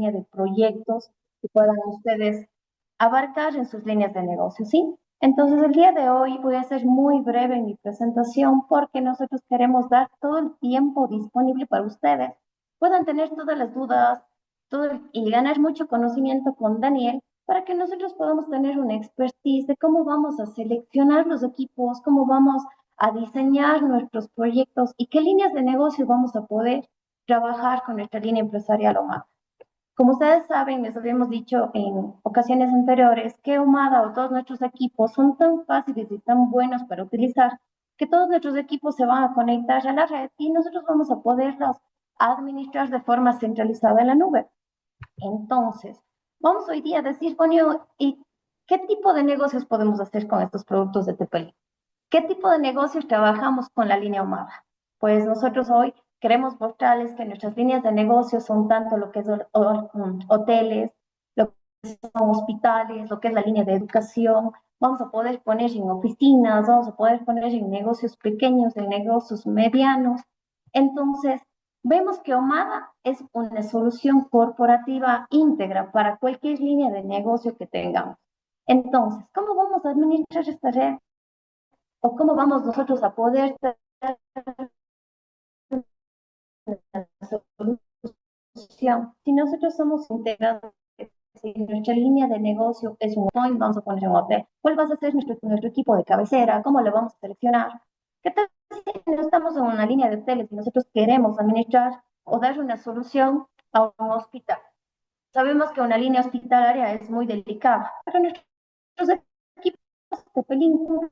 línea de proyectos que puedan ustedes abarcar en sus líneas de negocio, ¿sí? Entonces, el día de hoy voy a ser muy breve en mi presentación porque nosotros queremos dar todo el tiempo disponible para ustedes, puedan tener todas las dudas y ganar mucho conocimiento con Daniel para que nosotros podamos tener una expertise de cómo vamos a seleccionar los equipos, cómo vamos a diseñar nuestros proyectos y qué líneas de negocio vamos a poder trabajar con nuestra línea empresarial OMAD. Como ustedes saben, les habíamos dicho en ocasiones anteriores que OMADA o todos nuestros equipos son tan fáciles y tan buenos para utilizar que todos nuestros equipos se van a conectar a la red y nosotros vamos a poderlos administrar de forma centralizada en la nube. Entonces, vamos hoy día a decir, bueno, ¿y qué tipo de negocios podemos hacer con estos productos de TPL? ¿Qué tipo de negocios trabajamos con la línea OMADA? Pues nosotros hoy queremos mostrarles que nuestras líneas de negocios son tanto lo que es hoteles, lo que son hospitales, lo que es la línea de educación. Vamos a poder poner en oficinas, vamos a poder poner en negocios pequeños, en negocios medianos. Entonces, vemos que OMADA es una solución corporativa íntegra para cualquier línea de negocio que tengamos. Entonces, ¿cómo vamos a administrar esta red? ¿O cómo vamos nosotros a poder tener una solución? Si nosotros somos integrados, si nuestra línea de negocio es un hotel, vamos a poner un hotel. ¿Cuál va a ser nuestro equipo de cabecera? ¿Cómo lo vamos a seleccionar? ¿Qué tal si no estamos en una línea de hoteles y nosotros queremos administrar o dar una solución a un hospital? Sabemos que una línea hospitalaria es muy delicada, pero nuestros equipos de película,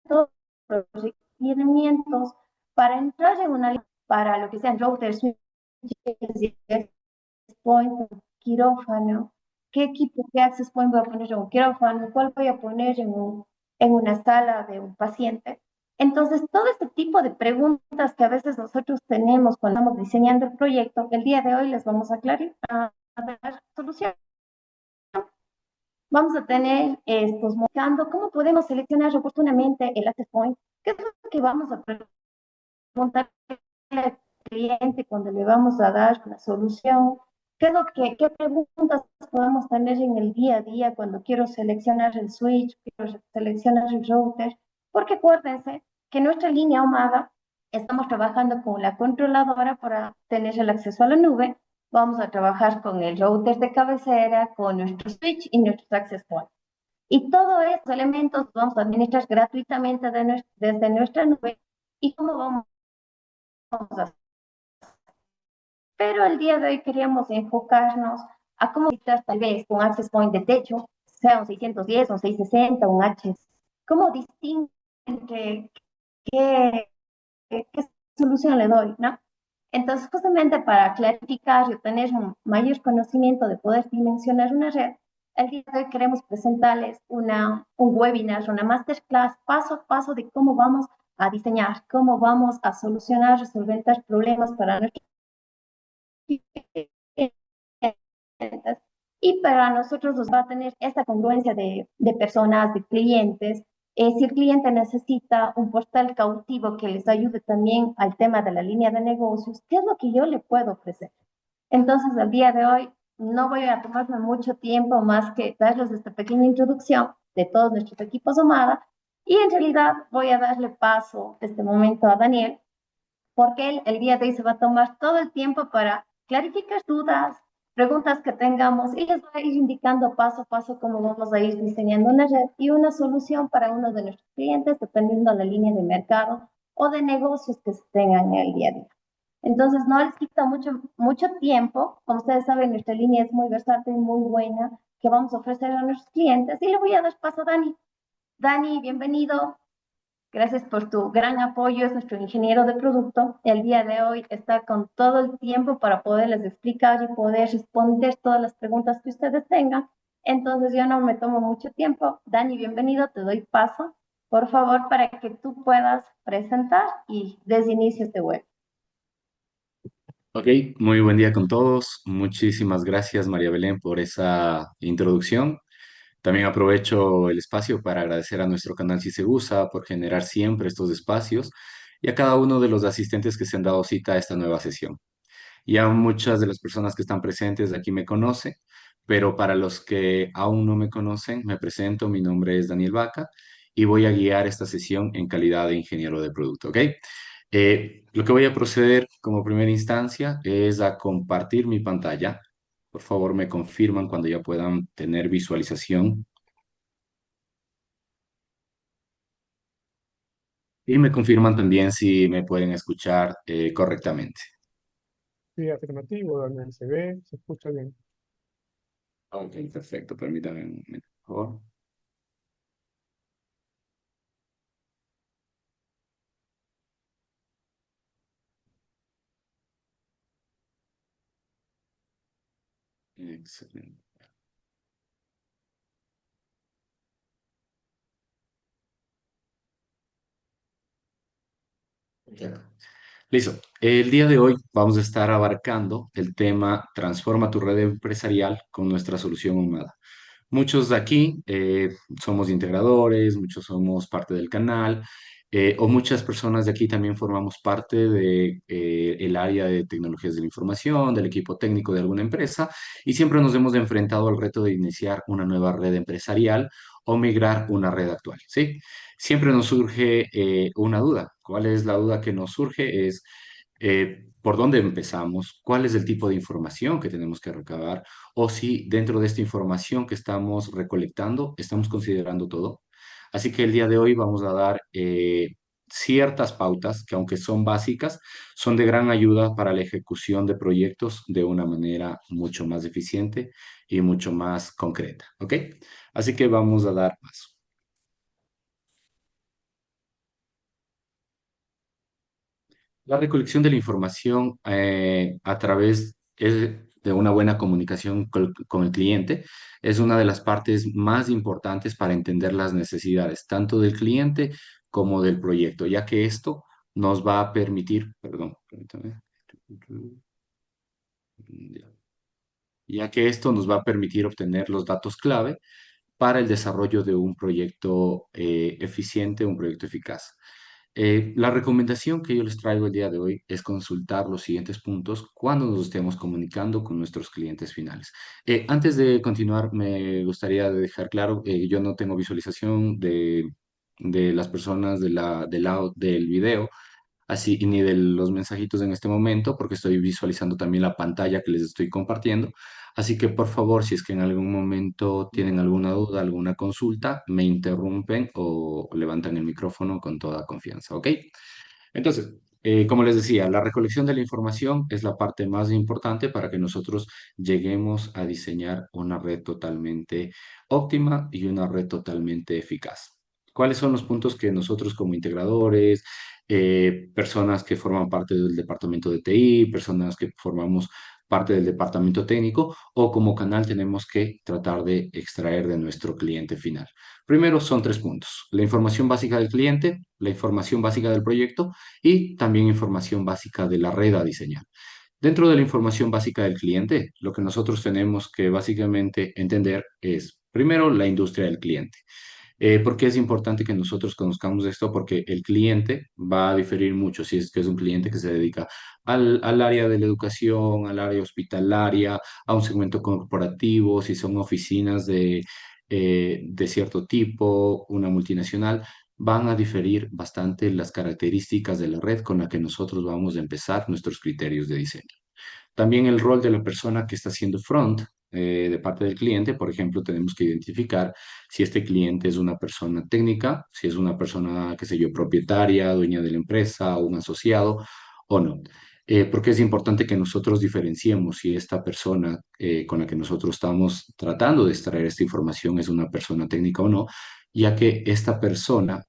todos los requerimientos para entrar en una línea, para lo que sean routers, switches, point, quirófano, qué equipo, qué access point voy a poner en un quirófano, cuál voy a poner en una sala de un paciente. Entonces, todo este tipo de preguntas que a veces nosotros tenemos cuando estamos diseñando el proyecto, el día de hoy les vamos a dar solución. Vamos a tener estos mostrando cómo podemos seleccionar oportunamente el access point, qué es lo que vamos a preguntar al cliente cuando le vamos a dar la solución, qué preguntas podemos tener en el día a día cuando quiero seleccionar el switch, quiero seleccionar el router, porque acuérdense que nuestra línea OMADA estamos trabajando con la controladora para tener el acceso a la nube. Vamos a trabajar con el router de cabecera, con nuestro switch y nuestros access points. Y todos estos elementos los vamos a administrar gratuitamente desde nuestra nube. ¿Y cómo vamos a hacer? Pero el día de hoy queríamos enfocarnos a cómo quitar tal vez un access point de techo, sea un 610, un 660, un H. ¿Cómo distingue entre qué solución le doy, ¿no? Entonces, justamente para clarificar y obtener un mayor conocimiento de poder dimensionar una red, el día de hoy queremos presentarles un webinar, una masterclass paso a paso de cómo vamos a diseñar, cómo vamos a solucionar, resolver problemas para nuestros clientes. Y para nosotros nos va a tener esta congruencia de personas, de clientes. Si el cliente necesita un portal cautivo que les ayude también al tema de la línea de negocios, ¿qué es lo que yo le puedo ofrecer? Entonces, el día de hoy no voy a tomarme mucho tiempo más que darles esta pequeña introducción de todos nuestros equipos OMADA y en realidad voy a darle paso este momento a Daniel porque él el día de hoy se va a tomar todo el tiempo para clarificar dudas, preguntas que tengamos y les va a ir indicando paso a paso cómo vamos a ir diseñando una red y una solución para uno de nuestros clientes dependiendo de la línea de mercado o de negocios que se tengan en el día a día. Entonces, no les quita mucho tiempo. Como ustedes saben, nuestra línea es muy versátil, muy buena, que vamos a ofrecer a nuestros clientes. Y le voy a dar paso a Dani. Dani, bienvenido. Gracias por tu gran apoyo. Es nuestro ingeniero de producto. El día de hoy está con todo el tiempo para poderles explicar y poder responder todas las preguntas que ustedes tengan. Entonces, yo no me tomo mucho tiempo. Dani, bienvenido. Te doy paso, por favor, para que tú puedas presentar y des inicio a este web. Ok, muy buen día con todos. Muchísimas gracias, María Belén, por esa introducción. También aprovecho el espacio para agradecer a nuestro canal Cisegusa por generar siempre estos espacios y a cada uno de los asistentes que se han dado cita a esta nueva sesión. Ya muchas de las personas que están presentes aquí me conocen, pero para los que aún no me conocen, me presento, mi nombre es Daniel Vaca y voy a guiar esta sesión en calidad de ingeniero de producto, ¿ok? Lo que voy a proceder como primera instancia es a compartir mi pantalla. Por favor, me confirman cuando ya puedan tener visualización y me confirman también si me pueden escuchar correctamente. Sí, afirmativo, Daniel. Se ve, se escucha bien. Ok, perfecto. Permítame un momento, por favor. Excelente. Ya. Listo. El día de hoy vamos a estar abarcando el tema Transforma tu red empresarial con nuestra solución humana. Muchos de aquí somos integradores, muchos somos parte del canal, o muchas personas de aquí también formamos parte de el área de tecnologías de la información, del equipo técnico de alguna empresa, y siempre nos hemos enfrentado al reto de iniciar una nueva red empresarial o migrar una red actual, ¿sí? Siempre nos surge una duda. ¿Cuál es la duda que nos surge? Es por dónde empezamos, cuál es el tipo de información que tenemos que recabar, o si dentro de esta información que estamos recolectando estamos considerando todo. Así que el día de hoy vamos a dar ciertas pautas que, aunque son básicas, son de gran ayuda para la ejecución de proyectos de una manera mucho más eficiente y mucho más concreta. ¿Ok? Así que vamos a dar paso. La recolección de la información a través de una buena comunicación con el cliente es una de las partes más importantes para entender las necesidades, tanto del cliente como del proyecto, ya que esto nos va a permitir, perdón, permítame, ya que esto nos va a permitir obtener los datos clave para el desarrollo de un proyecto eficiente, un proyecto eficaz. La recomendación que yo les traigo el día de hoy es consultar los siguientes puntos cuando nos estemos comunicando con nuestros clientes finales. Antes de continuar, me gustaría dejar claro, yo no tengo visualización de las personas del video, así ni de los mensajitos en este momento, porque estoy visualizando también la pantalla que les estoy compartiendo. Así que por favor, si es que en algún momento tienen alguna duda, alguna consulta, me interrumpen o levantan el micrófono con toda confianza, ¿ok? Entonces, como les decía, la recolección de la información es la parte más importante para que nosotros lleguemos a diseñar una red totalmente óptima y una red totalmente eficaz. ¿Cuáles son los puntos que nosotros como integradores, personas que forman parte del departamento de TI, personas que formamos parte del departamento técnico o como canal tenemos que tratar de extraer de nuestro cliente final? Primero son tres puntos: la información básica del cliente, la información básica del proyecto y también información básica de la red a diseñar. Dentro de la información básica del cliente, lo que nosotros tenemos que básicamente entender es, primero, la industria del cliente. ¿Por qué es importante que nosotros conozcamos esto? Porque el cliente va a diferir mucho si es que es un cliente que se dedica al área de la educación, al área hospitalaria, a un segmento corporativo, si son oficinas de cierto tipo, una multinacional. Van a diferir bastante las características de la red con la que nosotros vamos a empezar nuestros criterios de diseño. También el rol de la persona que está haciendo front de parte del cliente. Por ejemplo, tenemos que identificar si este cliente es una persona técnica, si es una persona, qué sé yo, propietaria, dueña de la empresa, o un asociado o no. Porque es importante que nosotros diferenciemos si esta persona con la que nosotros estamos tratando de extraer esta información es una persona técnica o no, ya que esta persona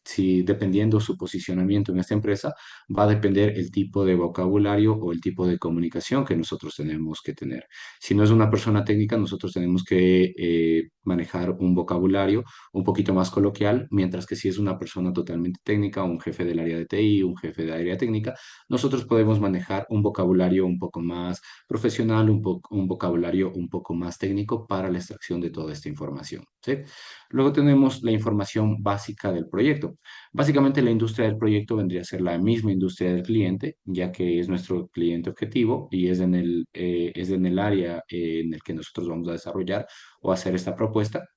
si dependiendo su posicionamiento en esta empresa, va a depender el tipo de vocabulario o el tipo de comunicación que nosotros tenemos que tener. Si no es una persona técnica, nosotros tenemos que manejar un vocabulario un poquito más coloquial, mientras que si es una persona totalmente técnica, un jefe del área de TI, un jefe de área técnica, nosotros podemos manejar un vocabulario un poco más profesional, un vocabulario un poco más técnico para la extracción de toda esta información, ¿sí? Luego tenemos la información básica del proyecto. Básicamente la industria del proyecto vendría a ser la misma industria del cliente, ya que es nuestro cliente objetivo y es en el área en el que nosotros vamos a desarrollar o hacer esta propuesta.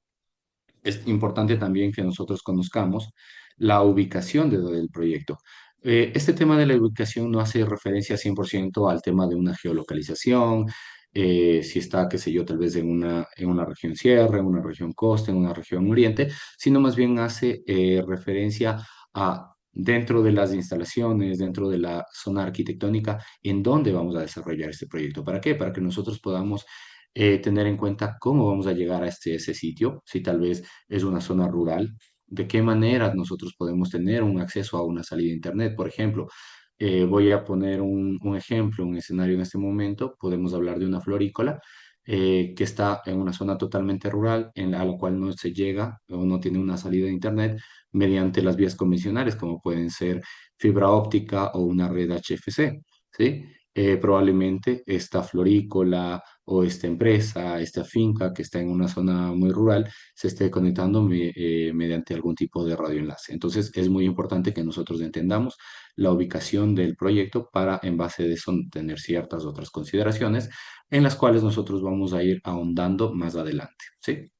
Es importante también que nosotros conozcamos la ubicación del proyecto. Este tema de la ubicación no hace referencia 100% al tema de una geolocalización, si está, qué sé yo, tal vez en una región sierra, en una región costa, en una región oriente, sino más bien hace referencia a dentro de las instalaciones, dentro de la zona arquitectónica, en dónde vamos a desarrollar este proyecto. ¿Para qué? Para que nosotros podamos tener en cuenta cómo vamos a llegar a ese sitio, si tal vez es una zona rural, de qué manera nosotros podemos tener un acceso a una salida a Internet. Por ejemplo, voy a poner un ejemplo, un escenario en este momento, podemos hablar de una florícola que está en una zona totalmente rural, a la cual no se llega o no tiene una salida de Internet mediante las vías convencionales, como pueden ser fibra óptica o una red HFC, ¿sí? Probablemente esta florícola o esta empresa, esta finca que está en una zona muy rural, se esté conectando mediante algún tipo de radioenlace. Entonces, es muy importante que nosotros entendamos la ubicación del proyecto para, en base de eso, tener ciertas otras consideraciones en las cuales nosotros vamos a ir ahondando más adelante, ¿sí?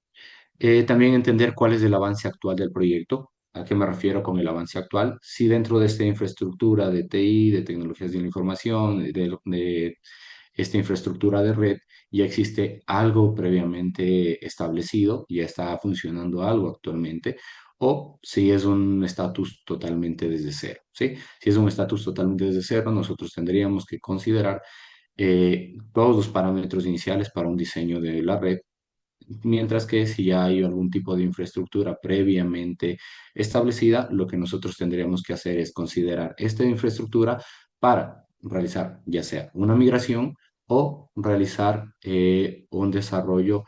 También entender cuál es el avance actual del proyecto. ¿A qué me refiero con el avance actual? Si dentro de esta infraestructura de TI, de tecnologías de la información, de esta infraestructura de red, ya existe algo previamente establecido, ya está funcionando algo actualmente, o si es un estatus totalmente desde cero, ¿sí? Si es un estatus totalmente desde cero, nosotros tendríamos que considerar todos los parámetros iniciales para un diseño de la red. Mientras que si ya hay algún tipo de infraestructura previamente establecida, lo que nosotros tendríamos que hacer es considerar esta infraestructura para realizar ya sea una migración o realizar un desarrollo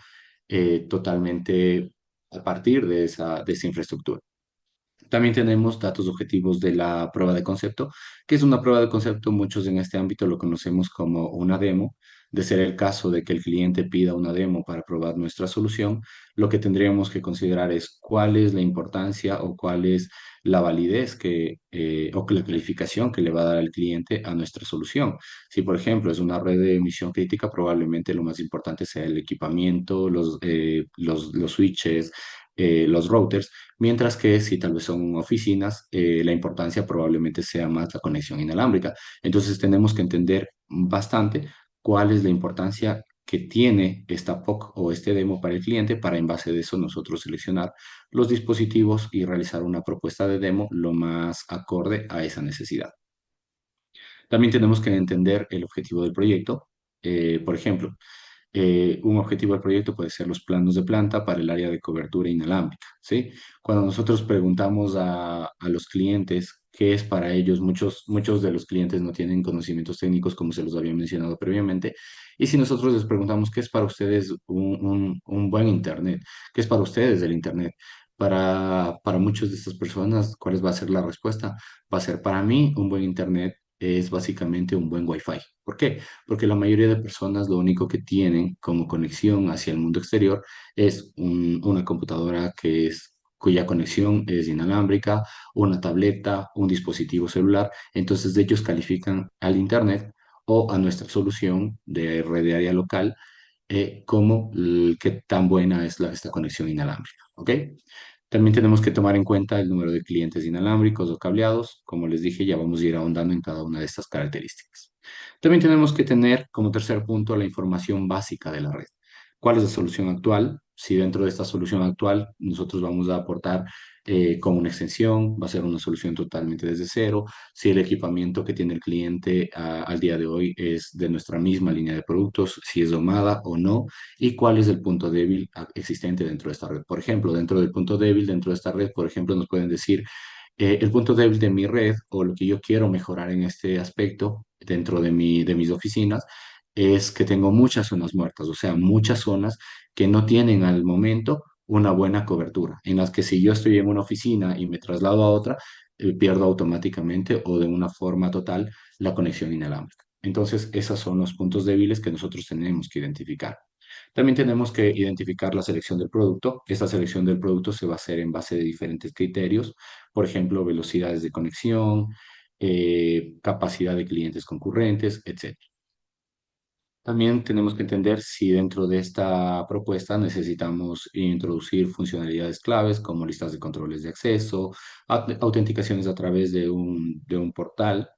totalmente a partir de esa infraestructura. También tenemos datos objetivos de la prueba de concepto, que es una prueba de concepto, muchos en este ámbito lo conocemos como una demo. De ser el caso de que el cliente pida una demo para probar nuestra solución, lo que tendríamos que considerar es cuál es la importancia o cuál es la validez o que la calificación que le va a dar al cliente a nuestra solución. Si, por ejemplo, es una red de emisión crítica, probablemente lo más importante sea el equipamiento, los switches, los routers. Mientras que si tal vez son oficinas, la importancia probablemente sea más la conexión inalámbrica. Entonces tenemos que entender bastante cuál es la importancia que tiene esta POC o este demo para el cliente para en base de eso nosotros seleccionar los dispositivos y realizar una propuesta de demo lo más acorde a esa necesidad. También tenemos que entender el objetivo del proyecto. Por ejemplo, un objetivo del proyecto puede ser los planos de planta para el área de cobertura inalámbrica, ¿sí? Cuando nosotros preguntamos a los clientes qué es para ellos, muchos de los clientes no tienen conocimientos técnicos como se los había mencionado previamente, y si nosotros les preguntamos qué es para ustedes un buen Internet, qué es para ustedes el Internet, para muchas de estas personas, ¿cuál va a ser la respuesta? Va a ser para mí un buen Internet es básicamente un buen Wi-Fi. ¿Por qué? Porque la mayoría de personas lo único que tienen como conexión hacia el mundo exterior es una computadora cuya conexión es inalámbrica, una tableta, un dispositivo celular. Entonces ellos califican al Internet o a nuestra solución de red de área local como qué tan buena es esta conexión inalámbrica. ¿Ok? También tenemos que tomar en cuenta el número de clientes inalámbricos o cableados. Como les dije, ya vamos a ir ahondando en cada una de estas características. También tenemos que tener como tercer punto la información básica de la red. ¿Cuál es la solución actual? Si dentro de esta solución actual nosotros vamos a aportar como una extensión, va a ser una solución totalmente desde cero. Si el equipamiento que tiene el cliente al día de hoy es de nuestra misma línea de productos, si es domada o no, y cuál es el punto débil existente dentro de esta red. Por ejemplo, dentro del punto débil, dentro de esta red, por ejemplo, nos pueden decir el punto débil de mi red o lo que yo quiero mejorar en este aspecto dentro de mis oficinas es que tengo muchas zonas muertas, o sea, muchas zonas que no tienen al momento una buena cobertura, en las que si yo estoy en una oficina y me traslado a otra, pierdo automáticamente o de una forma total la conexión inalámbrica. Entonces, esos son los puntos débiles que nosotros tenemos que identificar. También tenemos que identificar la selección del producto. Esta selección del producto se va a hacer en base de diferentes criterios, por ejemplo, velocidades de conexión, capacidad de clientes concurrentes, etc. También tenemos que entender si dentro de esta propuesta necesitamos introducir funcionalidades claves como listas de controles de acceso, autenticaciones a través de un portal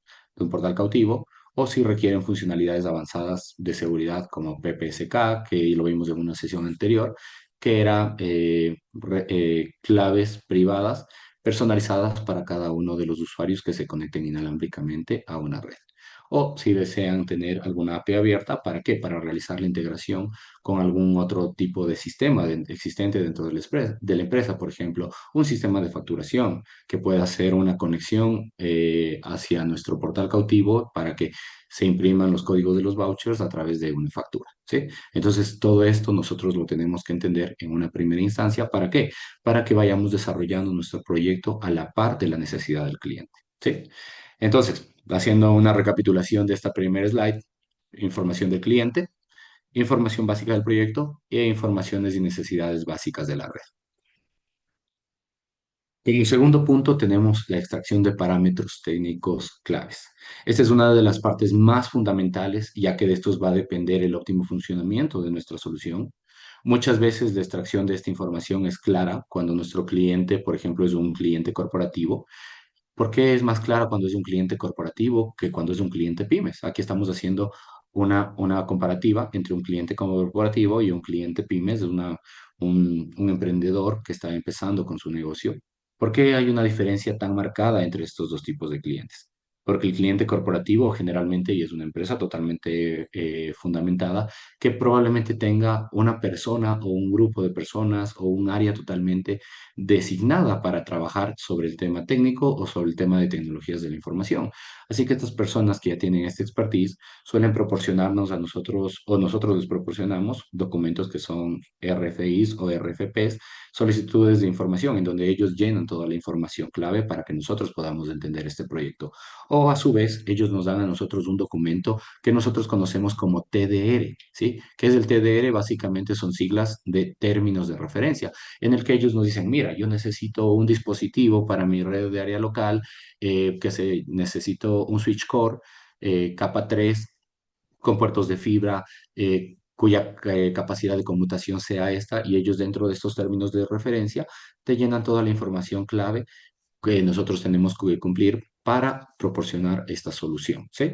cautivo, o si requieren funcionalidades avanzadas de seguridad como PPSK, que lo vimos en una sesión anterior, que era claves privadas personalizadas para cada uno de los usuarios que se conecten inalámbricamente a una red. O si desean tener alguna API abierta, ¿para qué? Para realizar la integración con algún otro tipo de sistema existente dentro de la empresa, por ejemplo, un sistema de facturación que pueda hacer una conexión hacia nuestro portal cautivo para que se impriman los códigos de los vouchers a través de una factura, ¿sí? Entonces, todo esto nosotros lo tenemos que entender en una primera instancia. ¿Para qué? Para que vayamos desarrollando nuestro proyecto a la par de la necesidad del cliente, ¿sí? Entonces, haciendo una recapitulación de esta primera slide, información del cliente, información básica del proyecto e informaciones y necesidades básicas de la red. Como segundo punto tenemos la extracción de parámetros técnicos claves. Esta es una de las partes más fundamentales, ya que de estos va a depender el óptimo funcionamiento de nuestra solución. Muchas veces la extracción de esta información es clara cuando nuestro cliente, por ejemplo, es un cliente corporativo. ¿Por qué es más clara cuando es un cliente corporativo que cuando es un cliente pymes? Aquí estamos haciendo una comparativa entre un cliente corporativo y un cliente pymes, un emprendedor que está empezando con su negocio. ¿Por qué hay una diferencia tan marcada entre estos dos tipos de clientes? Porque el cliente corporativo generalmente, y es una empresa totalmente fundamentada, que probablemente tenga una persona o un grupo de personas o un área totalmente designada para trabajar sobre el tema técnico o sobre el tema de tecnologías de la información. Así que estas personas que ya tienen esta expertise suelen proporcionarnos a nosotros o nosotros les proporcionamos documentos que son RFIs o RFPs, solicitudes de información en donde ellos llenan toda la información clave para que nosotros podamos entender este proyecto. O a su vez, ellos nos dan a nosotros un documento que nosotros conocemos como TDR, ¿sí? ¿Qué es el TDR? Básicamente son siglas de términos de referencia en el que ellos nos dicen, mira, yo necesito un dispositivo para mi red de área local, necesito un switch core capa 3 con puertos de fibra, cuya capacidad de conmutación sea esta, y ellos dentro de estos términos de referencia te llenan toda la información clave que nosotros tenemos que cumplir para proporcionar esta solución, ¿sí?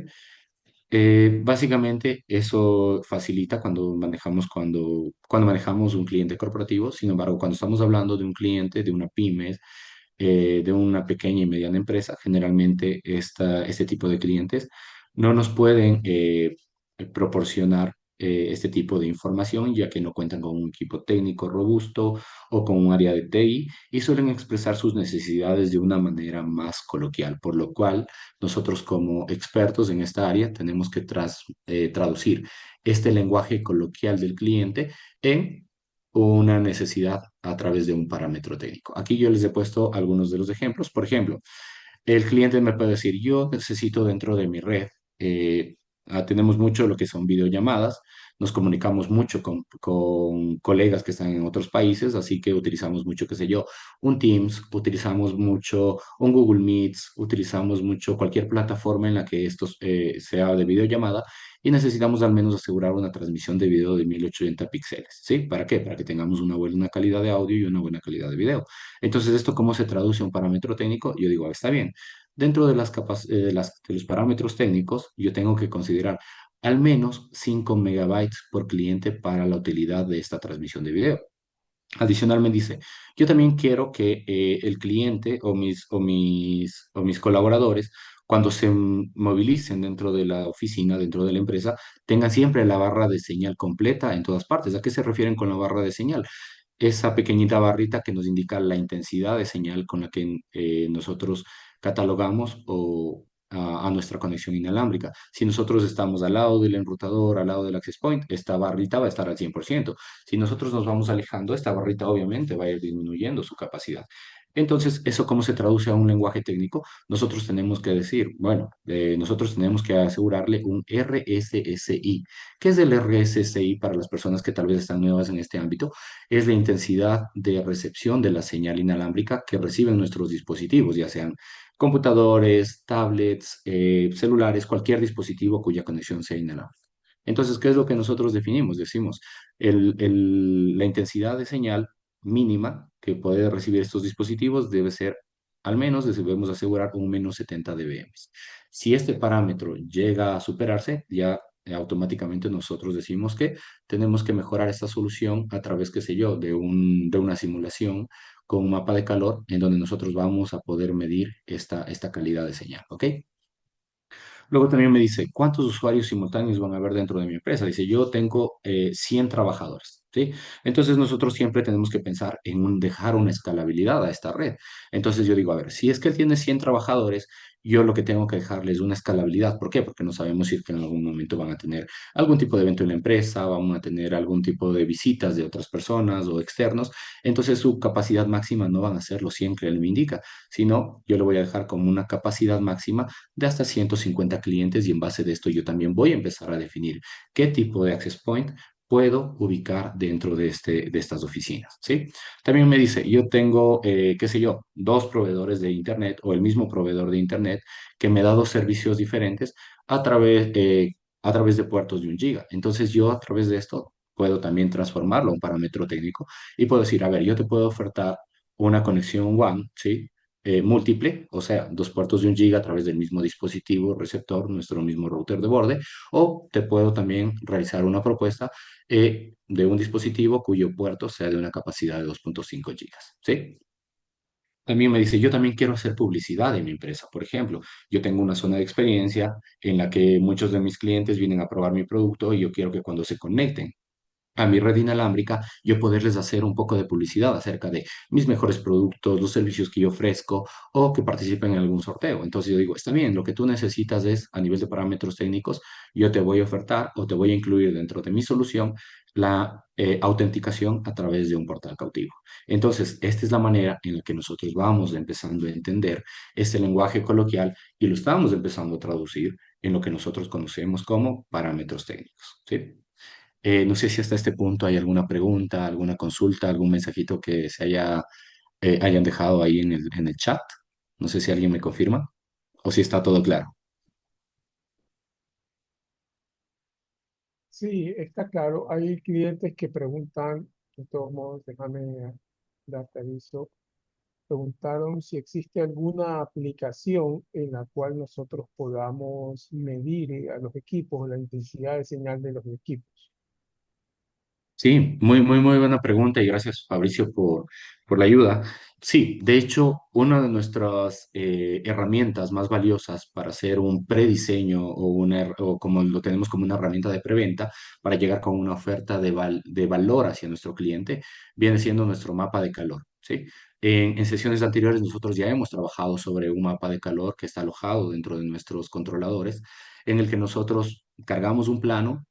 Básicamente eso facilita cuando manejamos un cliente corporativo. Sin embargo, cuando estamos hablando de un cliente, de una pyme, de una pequeña y mediana empresa, generalmente este tipo de clientes no nos pueden proporcionar este tipo de información, ya que no cuentan con un equipo técnico robusto o con un área de TI, y suelen expresar sus necesidades de una manera más coloquial, por lo cual nosotros como expertos en esta área tenemos que traducir este lenguaje coloquial del cliente en una necesidad a través de un parámetro técnico. Aquí yo les he puesto algunos de los ejemplos. Por ejemplo, el cliente me puede decir, yo necesito dentro de mi red, eh, tenemos mucho lo que son videollamadas, nos comunicamos mucho con colegas que están en otros países, así que utilizamos mucho, qué sé yo, un Teams, utilizamos mucho un Google Meets, utilizamos mucho cualquier plataforma en la que esto sea de videollamada, y necesitamos al menos asegurar una transmisión de video de 1080 píxeles, ¿sí? ¿Para qué? Para que tengamos una buena calidad de audio y una buena calidad de video. Entonces, ¿esto cómo se traduce a un parámetro técnico? Yo digo, está bien. Dentro de de los parámetros técnicos, yo tengo que considerar al menos 5 megabytes por cliente para la utilidad de esta transmisión de video. Adicionalmente dice, yo también quiero que el cliente o mis colaboradores, cuando se movilicen dentro de la oficina, dentro de la empresa, tengan siempre la barra de señal completa en todas partes. ¿A qué se refieren con la barra de señal? Esa pequeñita barrita que nos indica la intensidad de señal con la que nosotros catalogamos a nuestra conexión inalámbrica. Si nosotros estamos al lado del enrutador, al lado del access point, esta barrita va a estar al 100%. Si nosotros nos vamos alejando, esta barrita obviamente va a ir disminuyendo su capacidad. Entonces, ¿eso cómo se traduce a un lenguaje técnico? Nosotros tenemos que decir, bueno, nosotros tenemos que asegurarle un RSSI. ¿Qué es el RSSI para las personas que tal vez están nuevas en este ámbito? Es la intensidad de recepción de la señal inalámbrica que reciben nuestros dispositivos, ya sean computadores, tablets, celulares, cualquier dispositivo cuya conexión sea inalámbrica. Entonces, ¿qué es lo que nosotros definimos? Decimos, la intensidad de señal mínima que puede recibir estos dispositivos debe ser, al menos debemos asegurar un menos 70 dBm. Si este parámetro llega a superarse, ya automáticamente nosotros decimos que tenemos que mejorar esta solución a través, qué sé yo, de una simulación con un mapa de calor en donde nosotros vamos a poder medir esta calidad de señal, ¿ok? Luego también me dice, ¿cuántos usuarios simultáneos van a haber dentro de mi empresa? Dice, yo tengo 100 trabajadores, ¿sí? Entonces nosotros siempre tenemos que pensar en dejar una escalabilidad a esta red. Entonces yo digo, a ver, si es que él tiene 100 trabajadores, yo lo que tengo que dejarles es una escalabilidad. ¿Por qué? Porque no sabemos si es que en algún momento van a tener algún tipo de evento en la empresa, van a tener algún tipo de visitas de otras personas o externos. Entonces su capacidad máxima no van a ser los 100 que él me indica, sino yo lo voy a dejar como una capacidad máxima de hasta 150 clientes y en base de esto yo también voy a empezar a definir qué tipo de access point puedo ubicar dentro de estas oficinas, ¿sí? También me dice, yo tengo, qué sé yo, dos proveedores de Internet o el mismo proveedor de Internet que me da dos servicios diferentes a través, eh, a través de puertos de 1 giga. Entonces yo a través de esto puedo también transformarlo a un parámetro técnico y puedo decir, a ver, yo te puedo ofertar una conexión WAN, ¿sí? Múltiple, o sea, dos puertos de 1 giga a través del mismo dispositivo receptor, nuestro mismo router de borde, o te puedo también realizar una propuesta de un dispositivo cuyo puerto sea de una capacidad de 2,5 gigas, ¿sí? También me dice, yo también quiero hacer publicidad en mi empresa. Por ejemplo, yo tengo una zona de experiencia en la que muchos de mis clientes vienen a probar mi producto y yo quiero que cuando se conecten a mi red inalámbrica, yo poderles hacer un poco de publicidad acerca de mis mejores productos, los servicios que yo ofrezco o que participen en algún sorteo. Entonces yo digo, está bien, lo que tú necesitas es, a nivel de parámetros técnicos, yo te voy a ofertar o te voy a incluir dentro de mi solución la autenticación a través de un portal cautivo. Entonces, esta es la manera en la que nosotros vamos empezando a entender este lenguaje coloquial y lo estamos empezando a traducir en lo que nosotros conocemos como parámetros técnicos, ¿sí? No sé si hasta este punto hay alguna pregunta, alguna consulta, algún mensajito que hayan dejado ahí en el chat. No sé si alguien me confirma o si está todo claro. Sí, está claro. Hay clientes que preguntan, de todos modos, déjame darte aviso, preguntaron si existe alguna aplicación en la cual nosotros podamos medir a los equipos la intensidad de señal de los equipos. Sí, muy, muy, muy buena pregunta y gracias Fabricio por la ayuda. Sí, de hecho, una de nuestras herramientas más valiosas para hacer un prediseño o como lo tenemos como una herramienta de preventa para llegar con una oferta de valor hacia nuestro cliente, viene siendo nuestro mapa de calor, ¿sí? En sesiones anteriores nosotros ya hemos trabajado sobre un mapa de calor que está alojado dentro de nuestros controladores, en el que nosotros cargamos un plano,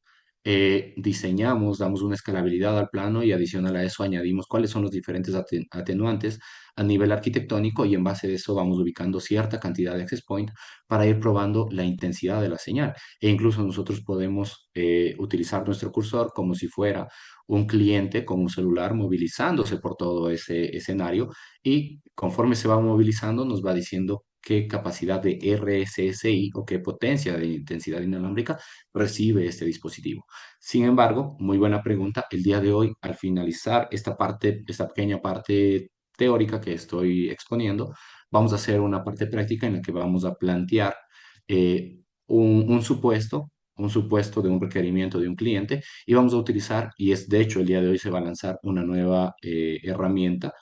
diseñamos, damos una escalabilidad al plano y adicional a eso añadimos cuáles son los diferentes atenuantes a nivel arquitectónico y en base a eso vamos ubicando cierta cantidad de access point para ir probando la intensidad de la señal. E incluso nosotros podemos utilizar nuestro cursor como si fuera un cliente con un celular movilizándose por todo ese escenario y conforme se va movilizando nos va diciendo qué capacidad de RSSI o qué potencia de intensidad inalámbrica recibe este dispositivo. Sin embargo, muy buena pregunta. El día de hoy, al finalizar esta parte, esta pequeña parte teórica que estoy exponiendo, vamos a hacer una parte práctica en la que vamos a plantear un supuesto de un requerimiento de un cliente y vamos a utilizar, y es de hecho el día de hoy se va a lanzar una nueva herramienta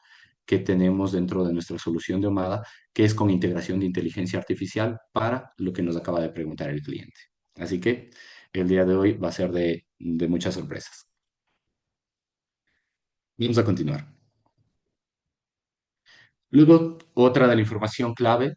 que tenemos dentro de nuestra solución de Omada, que es con integración de inteligencia artificial para lo que nos acaba de preguntar el cliente. Así que el día de hoy va a ser de muchas sorpresas. Vamos a continuar. Luego, otra de la información clave.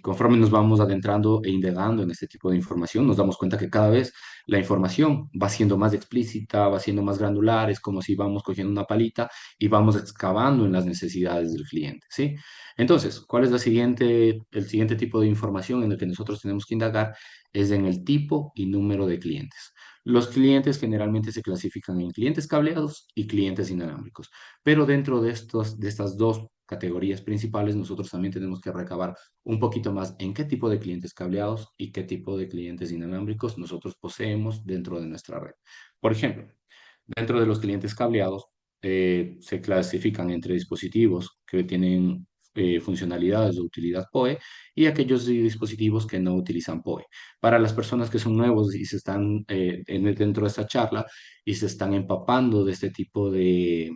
Conforme nos vamos adentrando e indagando en este tipo de información, nos damos cuenta que cada vez la información va siendo más explícita, va siendo más granular, es como si vamos cogiendo una palita y vamos excavando en las necesidades del cliente, ¿sí? Entonces, ¿cuál es el siguiente tipo de información en el que nosotros tenemos que indagar? Es en el tipo y número de clientes. Los clientes generalmente se clasifican en clientes cableados y clientes inalámbricos, pero dentro de estas dos categorías principales, nosotros también tenemos que recabar un poquito más en qué tipo de clientes cableados y qué tipo de clientes inalámbricos nosotros poseemos dentro de nuestra red. Por ejemplo, dentro de los clientes cableados se clasifican entre dispositivos que tienen funcionalidades de utilidad PoE y aquellos dispositivos que no utilizan PoE. Para las personas que son nuevos y se están dentro de esta charla y se están empapando de este tipo eh,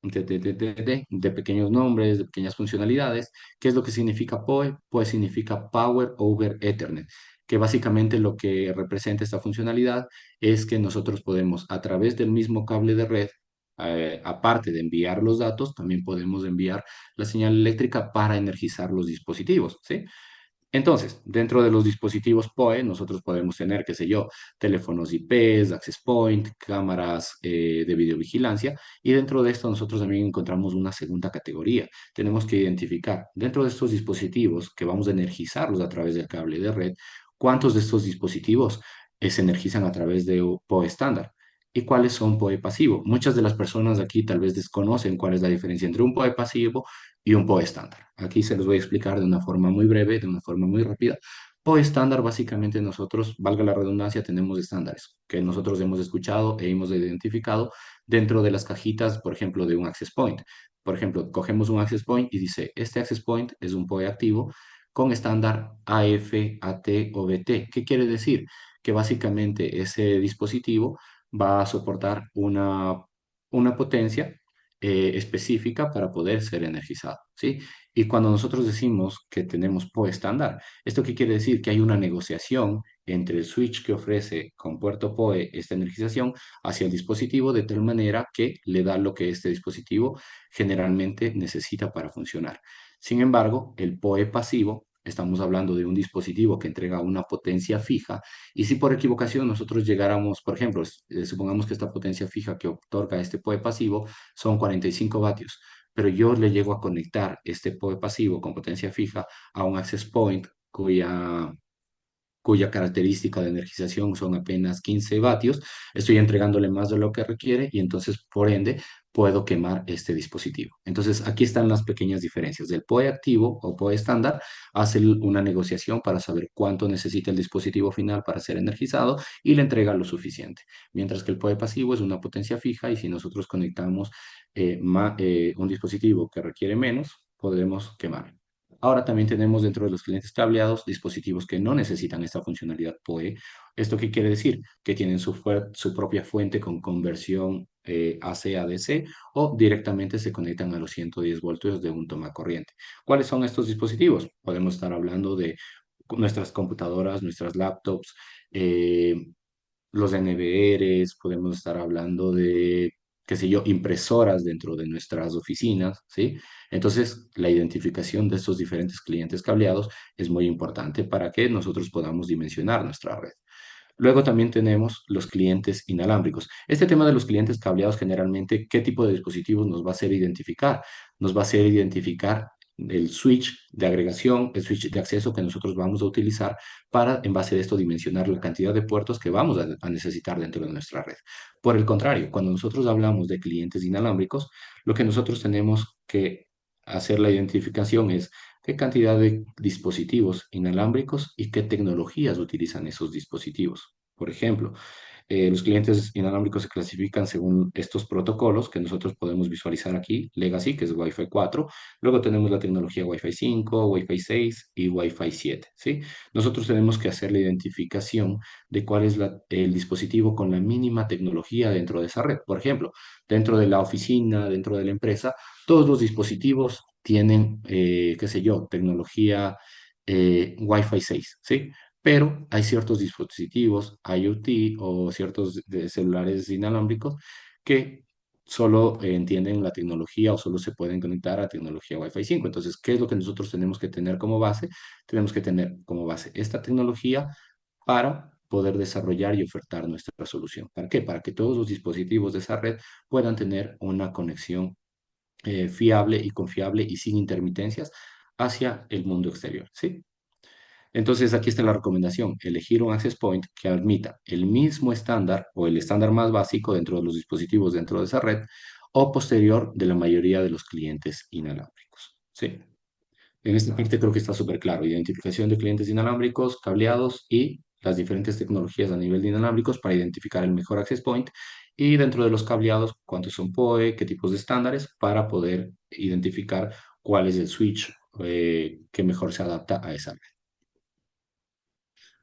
de pequeños nombres, de pequeñas funcionalidades. ¿Qué es lo que significa PoE? PoE significa Power over Ethernet, que básicamente lo que representa esta funcionalidad es que nosotros podemos, a través del mismo cable de red, aparte de enviar los datos, también podemos enviar la señal eléctrica para energizar los dispositivos, ¿sí? Entonces, dentro de los dispositivos PoE, nosotros podemos tener, qué sé yo, teléfonos IPs, access point, cámaras de videovigilancia, y dentro de esto nosotros también encontramos una segunda categoría. Tenemos que identificar dentro de estos dispositivos que vamos a energizarlos a través del cable de red, cuántos de estos dispositivos se energizan a través de PoE estándar. ¿Y cuáles son PoE pasivo? Muchas de las personas aquí tal vez desconocen cuál es la diferencia entre un PoE pasivo y un PoE estándar. Aquí se los voy a explicar de una forma muy breve, de una forma muy rápida. PoE estándar, básicamente nosotros, valga la redundancia, tenemos estándares que nosotros hemos escuchado e hemos identificado dentro de las cajitas, por ejemplo, de un access point. Por ejemplo, cogemos un access point y dice, este access point es un PoE activo con estándar AF, AT o BT. ¿Qué quiere decir? Que básicamente ese dispositivo va a soportar una potencia específica para poder ser energizado, ¿sí? Y cuando nosotros decimos que tenemos PoE estándar, ¿esto qué quiere decir? Que hay una negociación entre el switch que ofrece con puerto PoE esta energización hacia el dispositivo de tal manera que le da lo que este dispositivo generalmente necesita para funcionar. Sin embargo, el PoE pasivo, estamos hablando de un dispositivo que entrega una potencia fija y si por equivocación nosotros llegáramos, por ejemplo, supongamos que esta potencia fija que otorga este PoE pasivo son 45 vatios, pero yo le llego a conectar este PoE pasivo con potencia fija a un access point cuya característica de energización son apenas 15 vatios, estoy entregándole más de lo que requiere y entonces, por ende, puedo quemar este dispositivo. Entonces, aquí están las pequeñas diferencias. Del PoE activo o PoE estándar hace una negociación para saber cuánto necesita el dispositivo final para ser energizado y le entrega lo suficiente. Mientras que el PoE pasivo es una potencia fija y si nosotros conectamos un dispositivo que requiere menos, podemos quemar. Ahora también tenemos dentro de los clientes cableados dispositivos que no necesitan esta funcionalidad PoE. ¿Esto qué quiere decir? Que tienen su propia fuente con conversión AC a DC o directamente se conectan a los 110 voltios de un toma corriente. ¿Cuáles son estos dispositivos? Podemos estar hablando de nuestras computadoras, nuestras laptops, eh, los NVRs, podemos estar hablando de, qué sé yo, impresoras dentro de nuestras oficinas, ¿sí? Entonces, la identificación de estos diferentes clientes cableados es muy importante para que nosotros podamos dimensionar nuestra red. Luego también tenemos los clientes inalámbricos. Este tema de los clientes cableados generalmente, ¿qué tipo de dispositivos nos va a hacer identificar? Nos va a hacer identificar el switch de agregación, el switch de acceso que nosotros vamos a utilizar para, en base a esto, dimensionar la cantidad de puertos que vamos a necesitar dentro de nuestra red. Por el contrario, cuando nosotros hablamos de clientes inalámbricos, lo que nosotros tenemos que hacer la identificación es qué cantidad de dispositivos inalámbricos y qué tecnologías utilizan esos dispositivos. Por ejemplo, los clientes inalámbricos se clasifican según estos protocolos que nosotros podemos visualizar aquí, Legacy, que es Wi-Fi 4. Luego tenemos la tecnología Wi-Fi 5, Wi-Fi 6 y Wi-Fi 7, ¿sí? Nosotros tenemos que hacer la identificación de cuál es el dispositivo con la mínima tecnología dentro de esa red. Por ejemplo, dentro de la oficina, dentro de la empresa, todos los dispositivos tienen, qué sé yo, tecnología Wi-Fi 6, ¿sí? Pero hay ciertos dispositivos IoT o ciertos celulares inalámbricos que solo entienden la tecnología o solo se pueden conectar a tecnología Wi-Fi 5. Entonces, ¿qué es lo que nosotros tenemos que tener como base? Tenemos que tener como base esta tecnología para poder desarrollar y ofertar nuestra solución. ¿Para qué? Para que todos los dispositivos de esa red puedan tener una conexión fiable y confiable y sin intermitencias hacia el mundo exterior, ¿sí? Entonces, aquí está la recomendación, elegir un access point que admita el mismo estándar o el estándar más básico dentro de los dispositivos dentro de esa red o posterior de la mayoría de los clientes inalámbricos, ¿sí? En esta parte creo que está súper claro, identificación de clientes inalámbricos, cableados y las diferentes tecnologías a nivel de inalámbricos para identificar el mejor access point y dentro de los cableados, cuántos son PoE, qué tipos de estándares para poder identificar cuál es el switch que mejor se adapta a esa red.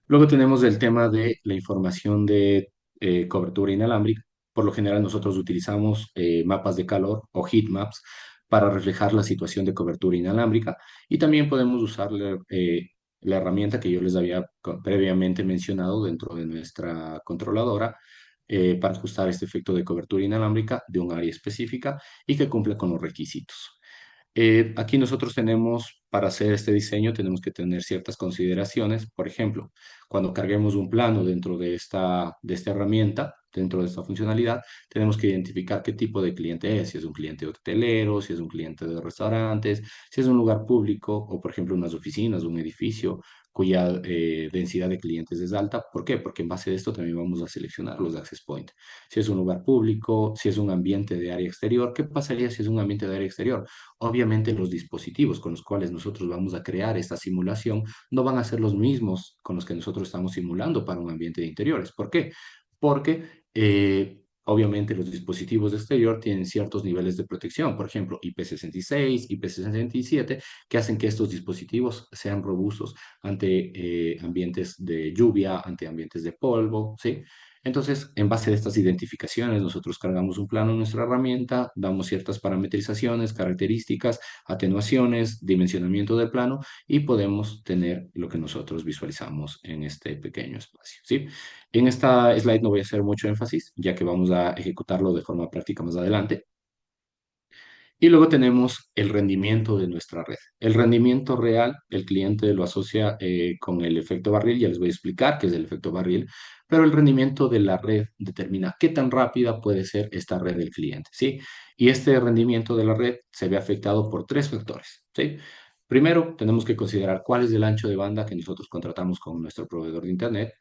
Luego tenemos el tema de la información de cobertura inalámbrica. Por lo general nosotros utilizamos mapas de calor o heat maps para reflejar la situación de cobertura inalámbrica y también podemos usar la herramienta que yo les había previamente mencionado dentro de nuestra controladora para ajustar este efecto de cobertura inalámbrica de un área específica y que cumpla con los requisitos. Aquí nosotros tenemos, para hacer este diseño, tenemos que tener ciertas consideraciones. Por ejemplo, cuando carguemos un plano dentro de esta herramienta, dentro de esta funcionalidad, tenemos que identificar qué tipo de cliente es, si es un cliente hotelero, si es un cliente de restaurantes, si es un lugar público o, por ejemplo, unas oficinas, un edificio cuya densidad de clientes es alta. ¿Por qué? Porque en base a esto también vamos a seleccionar los access points. Si es un lugar público, si es un ambiente de área exterior, ¿qué pasaría si es un ambiente de área exterior? Obviamente los dispositivos con los cuales nosotros vamos a crear esta simulación no van a ser los mismos con los que nosotros estamos simulando para un ambiente de interiores. ¿Por qué? Porque obviamente los dispositivos de exterior tienen ciertos niveles de protección, por ejemplo, IP66, IP67, que hacen que estos dispositivos sean robustos ante ambientes de lluvia, ante ambientes de polvo, ¿sí? Entonces, en base a estas identificaciones, nosotros cargamos un plano en nuestra herramienta, damos ciertas parametrizaciones, características, atenuaciones, dimensionamiento del plano y podemos tener lo que nosotros visualizamos en este pequeño espacio, ¿sí? En esta slide no voy a hacer mucho énfasis, ya que vamos a ejecutarlo de forma práctica más adelante. Y luego tenemos el rendimiento de nuestra red. El rendimiento real, el cliente lo asocia con el efecto barril, ya les voy a explicar qué es el efecto barril, pero el rendimiento de la red determina qué tan rápida puede ser esta red del cliente, ¿sí? Y este rendimiento de la red se ve afectado por tres factores, ¿sí? Primero, tenemos que considerar cuál es el ancho de banda que nosotros contratamos con nuestro proveedor de Internet,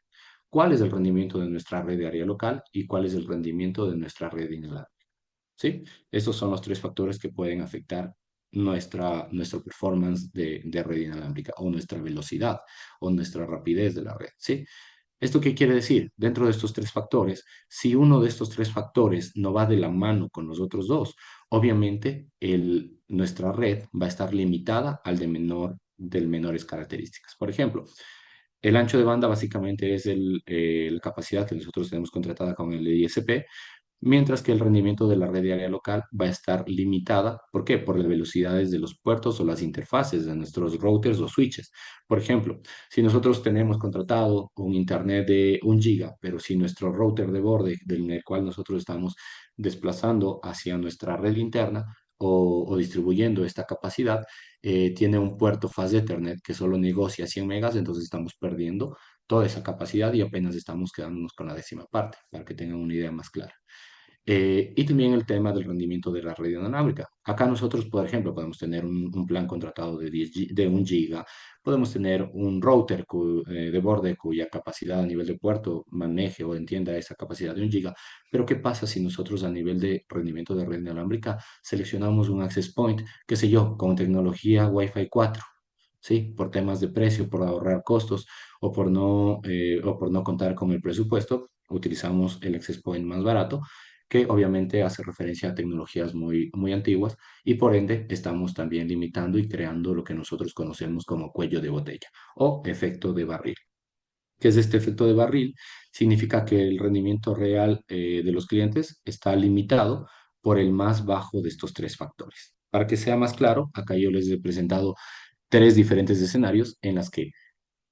cuál es el rendimiento de nuestra red de área local y cuál es el rendimiento de nuestra red inhalada. ¿Sí? Estos son los tres factores que pueden afectar nuestra performance de red inalámbrica o nuestra velocidad o nuestra rapidez de la red, ¿sí? ¿Esto qué quiere decir? Dentro de estos tres factores, si uno de estos tres factores no va de la mano con los otros dos, obviamente nuestra red va a estar limitada al de menores características. Por ejemplo, el ancho de banda básicamente es la capacidad que nosotros tenemos contratada con el ISP, mientras que el rendimiento de la red de área local va a estar limitada. ¿Por qué? Por las velocidades de los puertos o las interfaces de nuestros routers o switches. Por ejemplo, si nosotros tenemos contratado un internet de 1 giga, pero si nuestro router de borde, del el cual nosotros estamos desplazando hacia nuestra red interna o distribuyendo esta capacidad, tiene un puerto Fast Ethernet que solo negocia 100 megas, entonces estamos perdiendo toda esa capacidad y apenas estamos quedándonos con la décima parte, para que tengan una idea más clara. Y también el tema del rendimiento de la red inalámbrica. Acá nosotros, por ejemplo, podemos tener un plan contratado de 1 giga, podemos tener un router de borde cuya capacidad a nivel de puerto maneje o entienda esa capacidad de 1 giga, pero ¿qué pasa si nosotros a nivel de rendimiento de red inalámbrica seleccionamos un access point, qué sé yo, con tecnología Wi-Fi 4? ¿Sí? Por temas de precio, por ahorrar costos o por no contar con el presupuesto, utilizamos el access point más barato, que obviamente hace referencia a tecnologías muy, muy antiguas y por ende estamos también limitando y creando lo que nosotros conocemos como cuello de botella o efecto de barril. ¿Qué es este efecto de barril? Significa que el rendimiento real de los clientes está limitado por el más bajo de estos tres factores. Para que sea más claro, acá yo les he presentado tres diferentes escenarios en las que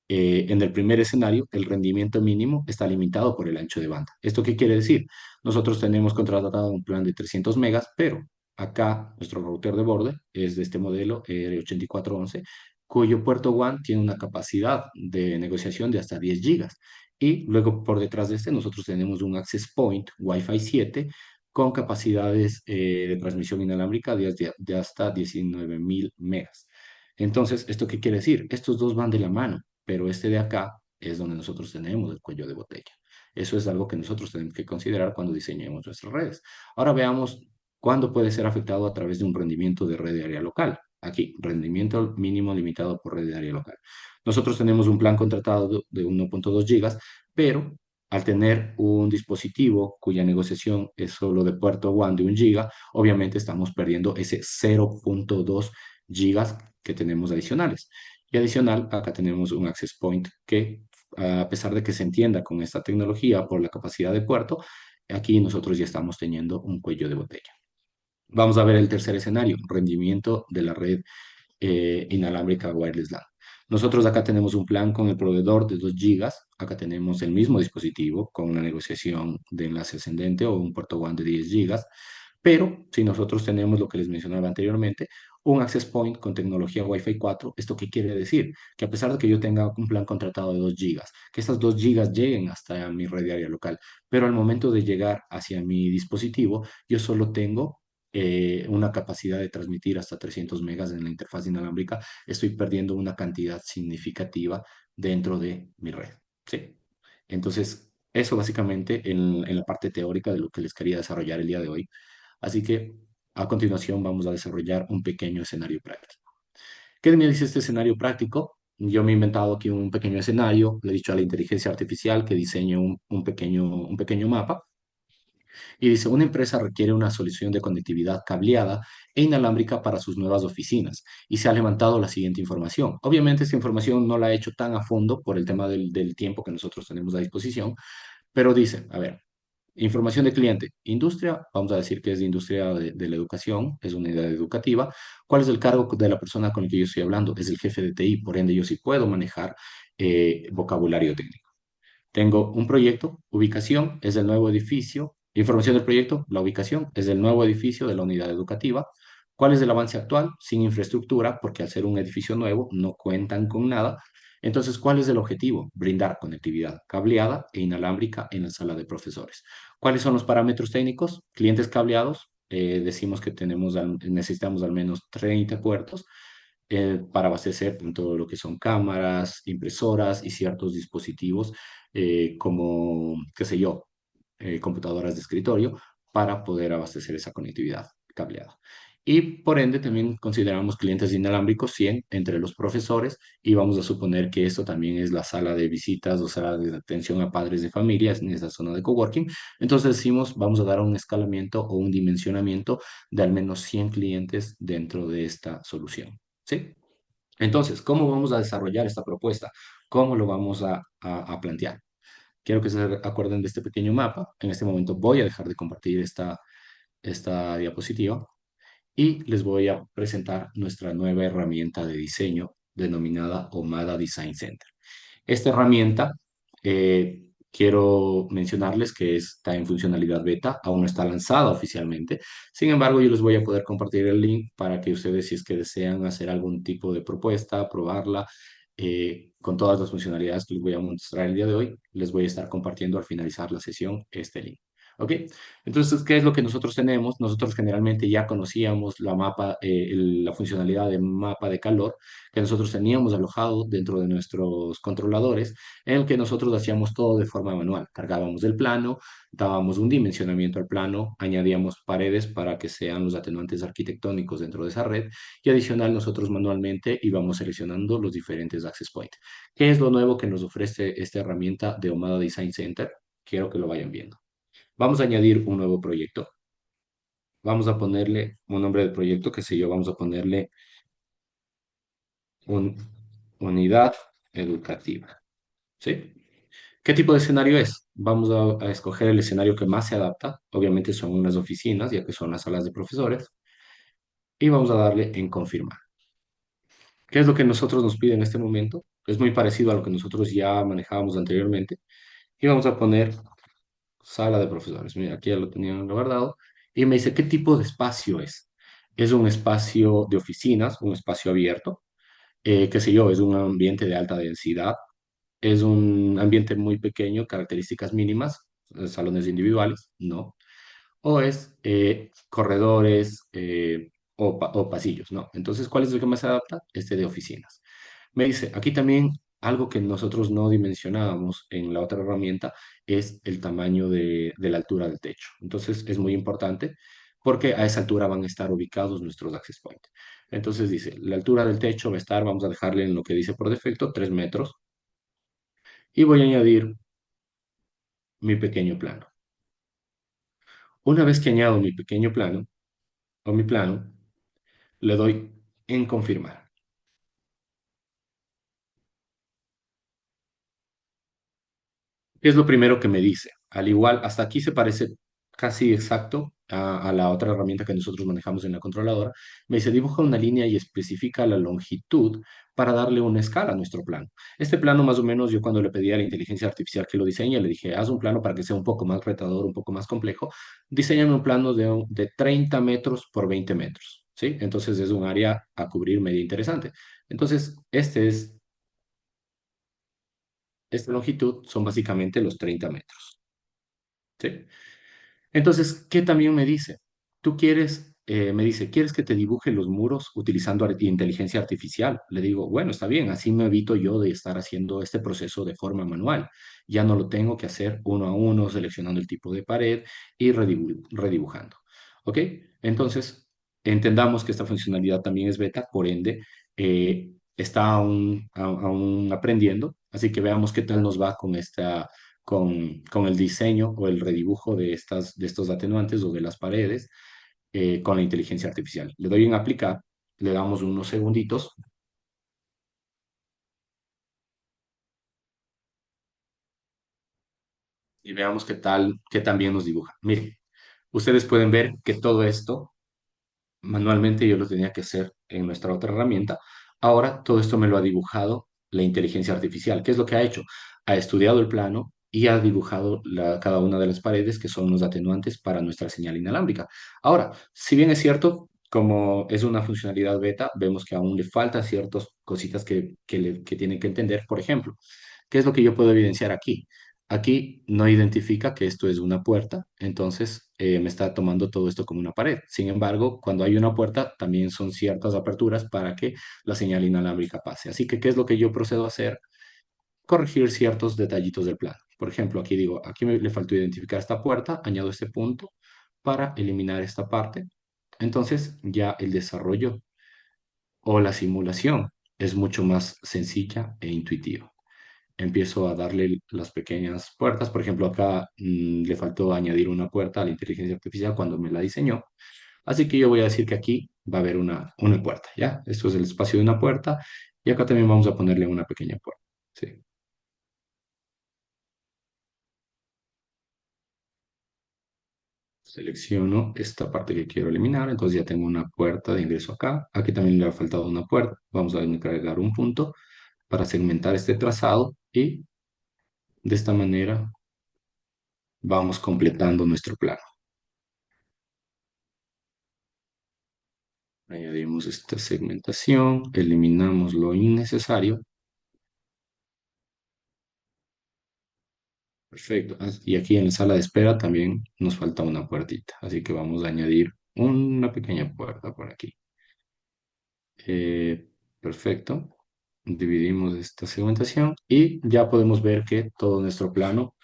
En el primer escenario, el rendimiento mínimo está limitado por el ancho de banda. ¿Esto qué quiere decir? Nosotros tenemos contratado un plan de 300 megas, pero acá nuestro router de borde es de este modelo 8411, cuyo puerto WAN tiene una capacidad de negociación de hasta 10 gigas. Y luego por detrás de este nosotros tenemos un access point Wi-Fi 7 con capacidades de transmisión inalámbrica de hasta 19.000 megas. Entonces, ¿esto qué quiere decir? Estos dos van de la mano, pero este de acá es donde nosotros tenemos el cuello de botella. Eso es algo que nosotros tenemos que considerar cuando diseñemos nuestras redes. Ahora veamos cuándo puede ser afectado a través de un rendimiento de red de área local. Aquí, rendimiento mínimo limitado por red de área local. Nosotros tenemos un plan contratado de 1.2 gigas, pero al tener un dispositivo cuya negociación es solo de puerto WAN de 1 giga, obviamente estamos perdiendo ese 0.2 gigas que tenemos adicionales. Y adicional, acá tenemos un access point que, a pesar de que se entienda con esta tecnología por la capacidad de puerto, aquí nosotros ya estamos teniendo un cuello de botella. Vamos a ver el tercer escenario, rendimiento de la red inalámbrica wireless LAN. Nosotros acá tenemos un plan con el proveedor de 2 gigas. Acá tenemos el mismo dispositivo con una negociación de enlace ascendente o un puerto WAN de 10 gigas. Pero si nosotros tenemos lo que les mencionaba anteriormente, un access point con tecnología Wi-Fi 4, ¿esto qué quiere decir? Que a pesar de que yo tenga un plan contratado de 2 gigas, que estas 2 gigas lleguen hasta mi red de área local, pero al momento de llegar hacia mi dispositivo, yo solo tengo una capacidad de transmitir hasta 300 megas en la interfaz inalámbrica, estoy perdiendo una cantidad significativa dentro de mi red. ¿Sí? Entonces, eso básicamente en la parte teórica de lo que les quería desarrollar el día de hoy. Así que a continuación vamos a desarrollar un pequeño escenario práctico. ¿Qué me dice este escenario práctico? Yo me he inventado aquí un pequeño escenario, le he dicho a la inteligencia artificial que diseñe un pequeño mapa y dice, una empresa requiere una solución de conectividad cableada e inalámbrica para sus nuevas oficinas y se ha levantado la siguiente información. Obviamente esta información no la he hecho tan a fondo por el tema del tiempo que nosotros tenemos a disposición, pero dice, a ver, información de cliente, industria, vamos a decir que es de industria de la educación, es una unidad educativa. ¿Cuál es el cargo de la persona con la que yo estoy hablando? Es el jefe de TI, por ende yo sí puedo manejar vocabulario técnico. Tengo un proyecto, ubicación, es el nuevo edificio, información del proyecto, la ubicación, es el nuevo edificio de la unidad educativa. ¿Cuál es el avance actual? Sin infraestructura, porque al ser un edificio nuevo no cuentan con nada. Entonces, ¿cuál es el objetivo? Brindar conectividad cableada e inalámbrica en la sala de profesores. ¿Cuáles son los parámetros técnicos? Clientes cableados, decimos que necesitamos al menos 30 puertos para abastecer en todo lo que son cámaras, impresoras y ciertos dispositivos como, qué sé yo, computadoras de escritorio para poder abastecer esa conectividad cableada. Y por ende también consideramos clientes inalámbricos 100 entre los profesores y vamos a suponer que esto también es la sala de visitas o sala de atención a padres de familias en esa zona de coworking. Entonces decimos, vamos a dar un escalamiento o un dimensionamiento de al menos 100 clientes dentro de esta solución. ¿Sí? Entonces, ¿cómo vamos a desarrollar esta propuesta? ¿Cómo lo vamos a plantear? Quiero que se acuerden de este pequeño mapa. En este momento voy a dejar de compartir esta diapositiva y les voy a presentar nuestra nueva herramienta de diseño denominada Omada Design Center. Esta herramienta, quiero mencionarles que está en funcionalidad beta, aún no está lanzada oficialmente. Sin embargo, yo les voy a poder compartir el link para que ustedes, si es que desean hacer algún tipo de propuesta, probarla, con todas las funcionalidades que les voy a mostrar el día de hoy, les voy a estar compartiendo al finalizar la sesión este link. ¿Ok? Entonces, ¿qué es lo que nosotros tenemos? Nosotros generalmente ya conocíamos la funcionalidad de mapa de calor que nosotros teníamos alojado dentro de nuestros controladores, en el que nosotros hacíamos todo de forma manual. Cargábamos el plano, dábamos un dimensionamiento al plano, añadíamos paredes para que sean los atenuantes arquitectónicos dentro de esa red y adicional nosotros manualmente íbamos seleccionando los diferentes access points. ¿Qué es lo nuevo que nos ofrece esta herramienta de Omada Design Center? Quiero que lo vayan viendo. Vamos a añadir un nuevo proyecto. Vamos a ponerle un nombre del proyecto, que sé yo, vamos a ponerle un, unidad educativa. ¿Sí? ¿Qué tipo de escenario es? Vamos a escoger el escenario que más se adapta. Obviamente son unas oficinas, ya que son las salas de profesores. Y vamos a darle en confirmar. ¿Qué es lo que nosotros nos pide en este momento? Es muy parecido a lo que nosotros ya manejábamos anteriormente. Y vamos a poner sala de profesores. Mira, aquí ya lo tenían guardado. Y me dice, ¿qué tipo de espacio es? Es un espacio de oficinas, un espacio abierto, qué sé yo, es un ambiente de alta densidad, es un ambiente muy pequeño, características mínimas, salones individuales, no. O es corredores o pasillos, ¿no? Entonces, ¿cuál es el que más se adapta? Este de oficinas. Me dice, aquí también algo que nosotros no dimensionábamos en la otra herramienta es el tamaño de la altura del techo. Entonces, es muy importante porque a esa altura van a estar ubicados nuestros access points. Entonces dice, la altura del techo va a estar, vamos a dejarle en lo que dice por defecto, 3 metros. Y voy a añadir mi pequeño plano. Una vez que añado mi pequeño plano o mi plano, le doy en confirmar. ¿Qué es lo primero que me dice? Al igual, hasta aquí se parece casi exacto a la otra herramienta que nosotros manejamos en la controladora. Me dice, dibuja una línea y especifica la longitud para darle una escala a nuestro plano. Este plano, más o menos, yo cuando le pedí a la inteligencia artificial que lo diseñe, le dije, haz un plano para que sea un poco más retador, un poco más complejo. Diseñame un plano de 30 metros por 20 metros, ¿sí? Entonces es un área a cubrir medio interesante. Entonces, esta longitud son básicamente los 30 metros. ¿Sí? Entonces, ¿qué también me dice? Tú quieres, me dice, ¿quieres que te dibuje los muros utilizando inteligencia artificial? Le digo, bueno, está bien, así me evito yo de estar haciendo este proceso de forma manual. Ya no lo tengo que hacer uno a uno, seleccionando el tipo de pared y redibujando. ¿Ok? Entonces, entendamos que esta funcionalidad también es beta, por ende, está aún aprendiendo. Así que veamos qué tal nos va con con el diseño o el redibujo de estos atenuantes o de las paredes con la inteligencia artificial. Le doy en aplicar, le damos unos segunditos y veamos qué tan bien nos dibuja. Miren, ustedes pueden ver que todo esto manualmente yo lo tenía que hacer en nuestra otra herramienta. Ahora todo esto me lo ha dibujado la inteligencia artificial. ¿Qué es lo que ha hecho? Ha estudiado el plano y ha dibujado cada una de las paredes que son los atenuantes para nuestra señal inalámbrica. Ahora, si bien es cierto, como es una funcionalidad beta, vemos que aún le faltan ciertas cositas que tienen que entender. Por ejemplo, ¿qué es lo que yo puedo evidenciar aquí? Aquí no identifica que esto es una puerta, entonces me está tomando todo esto como una pared. Sin embargo, cuando hay una puerta, también son ciertas aperturas para que la señal inalámbrica pase. Así que, ¿qué es lo que yo procedo a hacer? Corregir ciertos detallitos del plano. Por ejemplo, aquí digo, le faltó identificar esta puerta, añado este punto para eliminar esta parte. Entonces, ya el desarrollo o la simulación es mucho más sencilla e intuitiva. Empiezo a darle las pequeñas puertas. Por ejemplo, acá le faltó añadir una puerta a la inteligencia artificial cuando me la diseñó. Así que yo voy a decir que aquí va a haber una puerta, ¿ya? Esto es el espacio de una puerta y acá también vamos a ponerle una pequeña puerta, ¿sí? Selecciono esta parte que quiero eliminar, entonces ya tengo una puerta de ingreso acá. Aquí también le ha faltado una puerta. Vamos a agregar un punto para segmentar este trazado y de esta manera vamos completando nuestro plano. Añadimos esta segmentación, eliminamos lo innecesario. Perfecto. Y aquí en la sala de espera también nos falta una puertita, así que vamos a añadir una pequeña puerta por aquí. Eh, perfecto. Dividimos esta segmentación y ya podemos ver que todo nuestro plano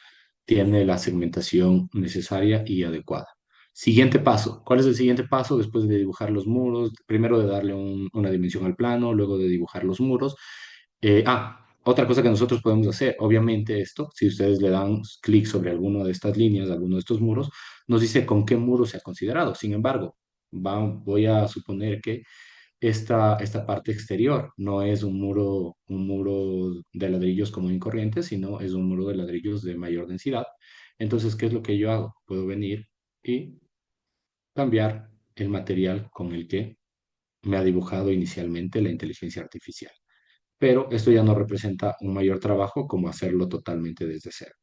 tiene la segmentación necesaria y adecuada. Siguiente paso. ¿Cuál es el siguiente paso? Después de dibujar los muros, primero de darle una dimensión al plano, luego de dibujar los muros. Otra cosa que nosotros podemos hacer, obviamente esto, si ustedes le dan clic sobre alguna de estas líneas, alguno de estos muros, nos dice con qué muro se ha considerado. Sin embargo, voy a suponer que esta parte exterior no es un muro de ladrillos común y corriente, sino es un muro de ladrillos de mayor densidad. Entonces, ¿qué es lo que yo hago? Puedo venir y cambiar el material con el que me ha dibujado inicialmente la inteligencia artificial. pero esto ya no representa un mayor trabajo como hacerlo totalmente desde cero.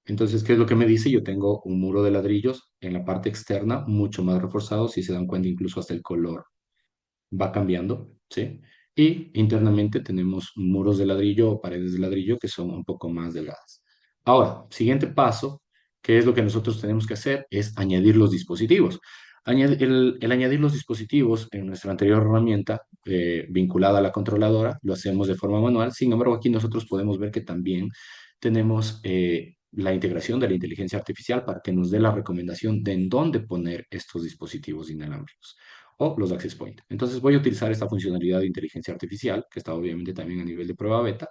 Entonces, ¿qué es lo que me dice? Yo tengo un muro de ladrillos en la parte externa, mucho más reforzado, si se dan cuenta, incluso hasta el color va cambiando, ¿sí? Y internamente tenemos muros de ladrillo o paredes de ladrillo que son un poco más delgadas. Ahora, siguiente paso, que es lo que nosotros tenemos que hacer, es añadir los dispositivos. El añadir los dispositivos en nuestra anterior herramienta vinculada a la controladora, lo hacemos de forma manual. Sin embargo, aquí nosotros podemos ver que también tenemos la integración de la inteligencia artificial para que nos dé la recomendación de en dónde poner estos dispositivos inalámbricos o los access point. Entonces voy a utilizar esta funcionalidad de inteligencia artificial, que está obviamente también a nivel de prueba beta,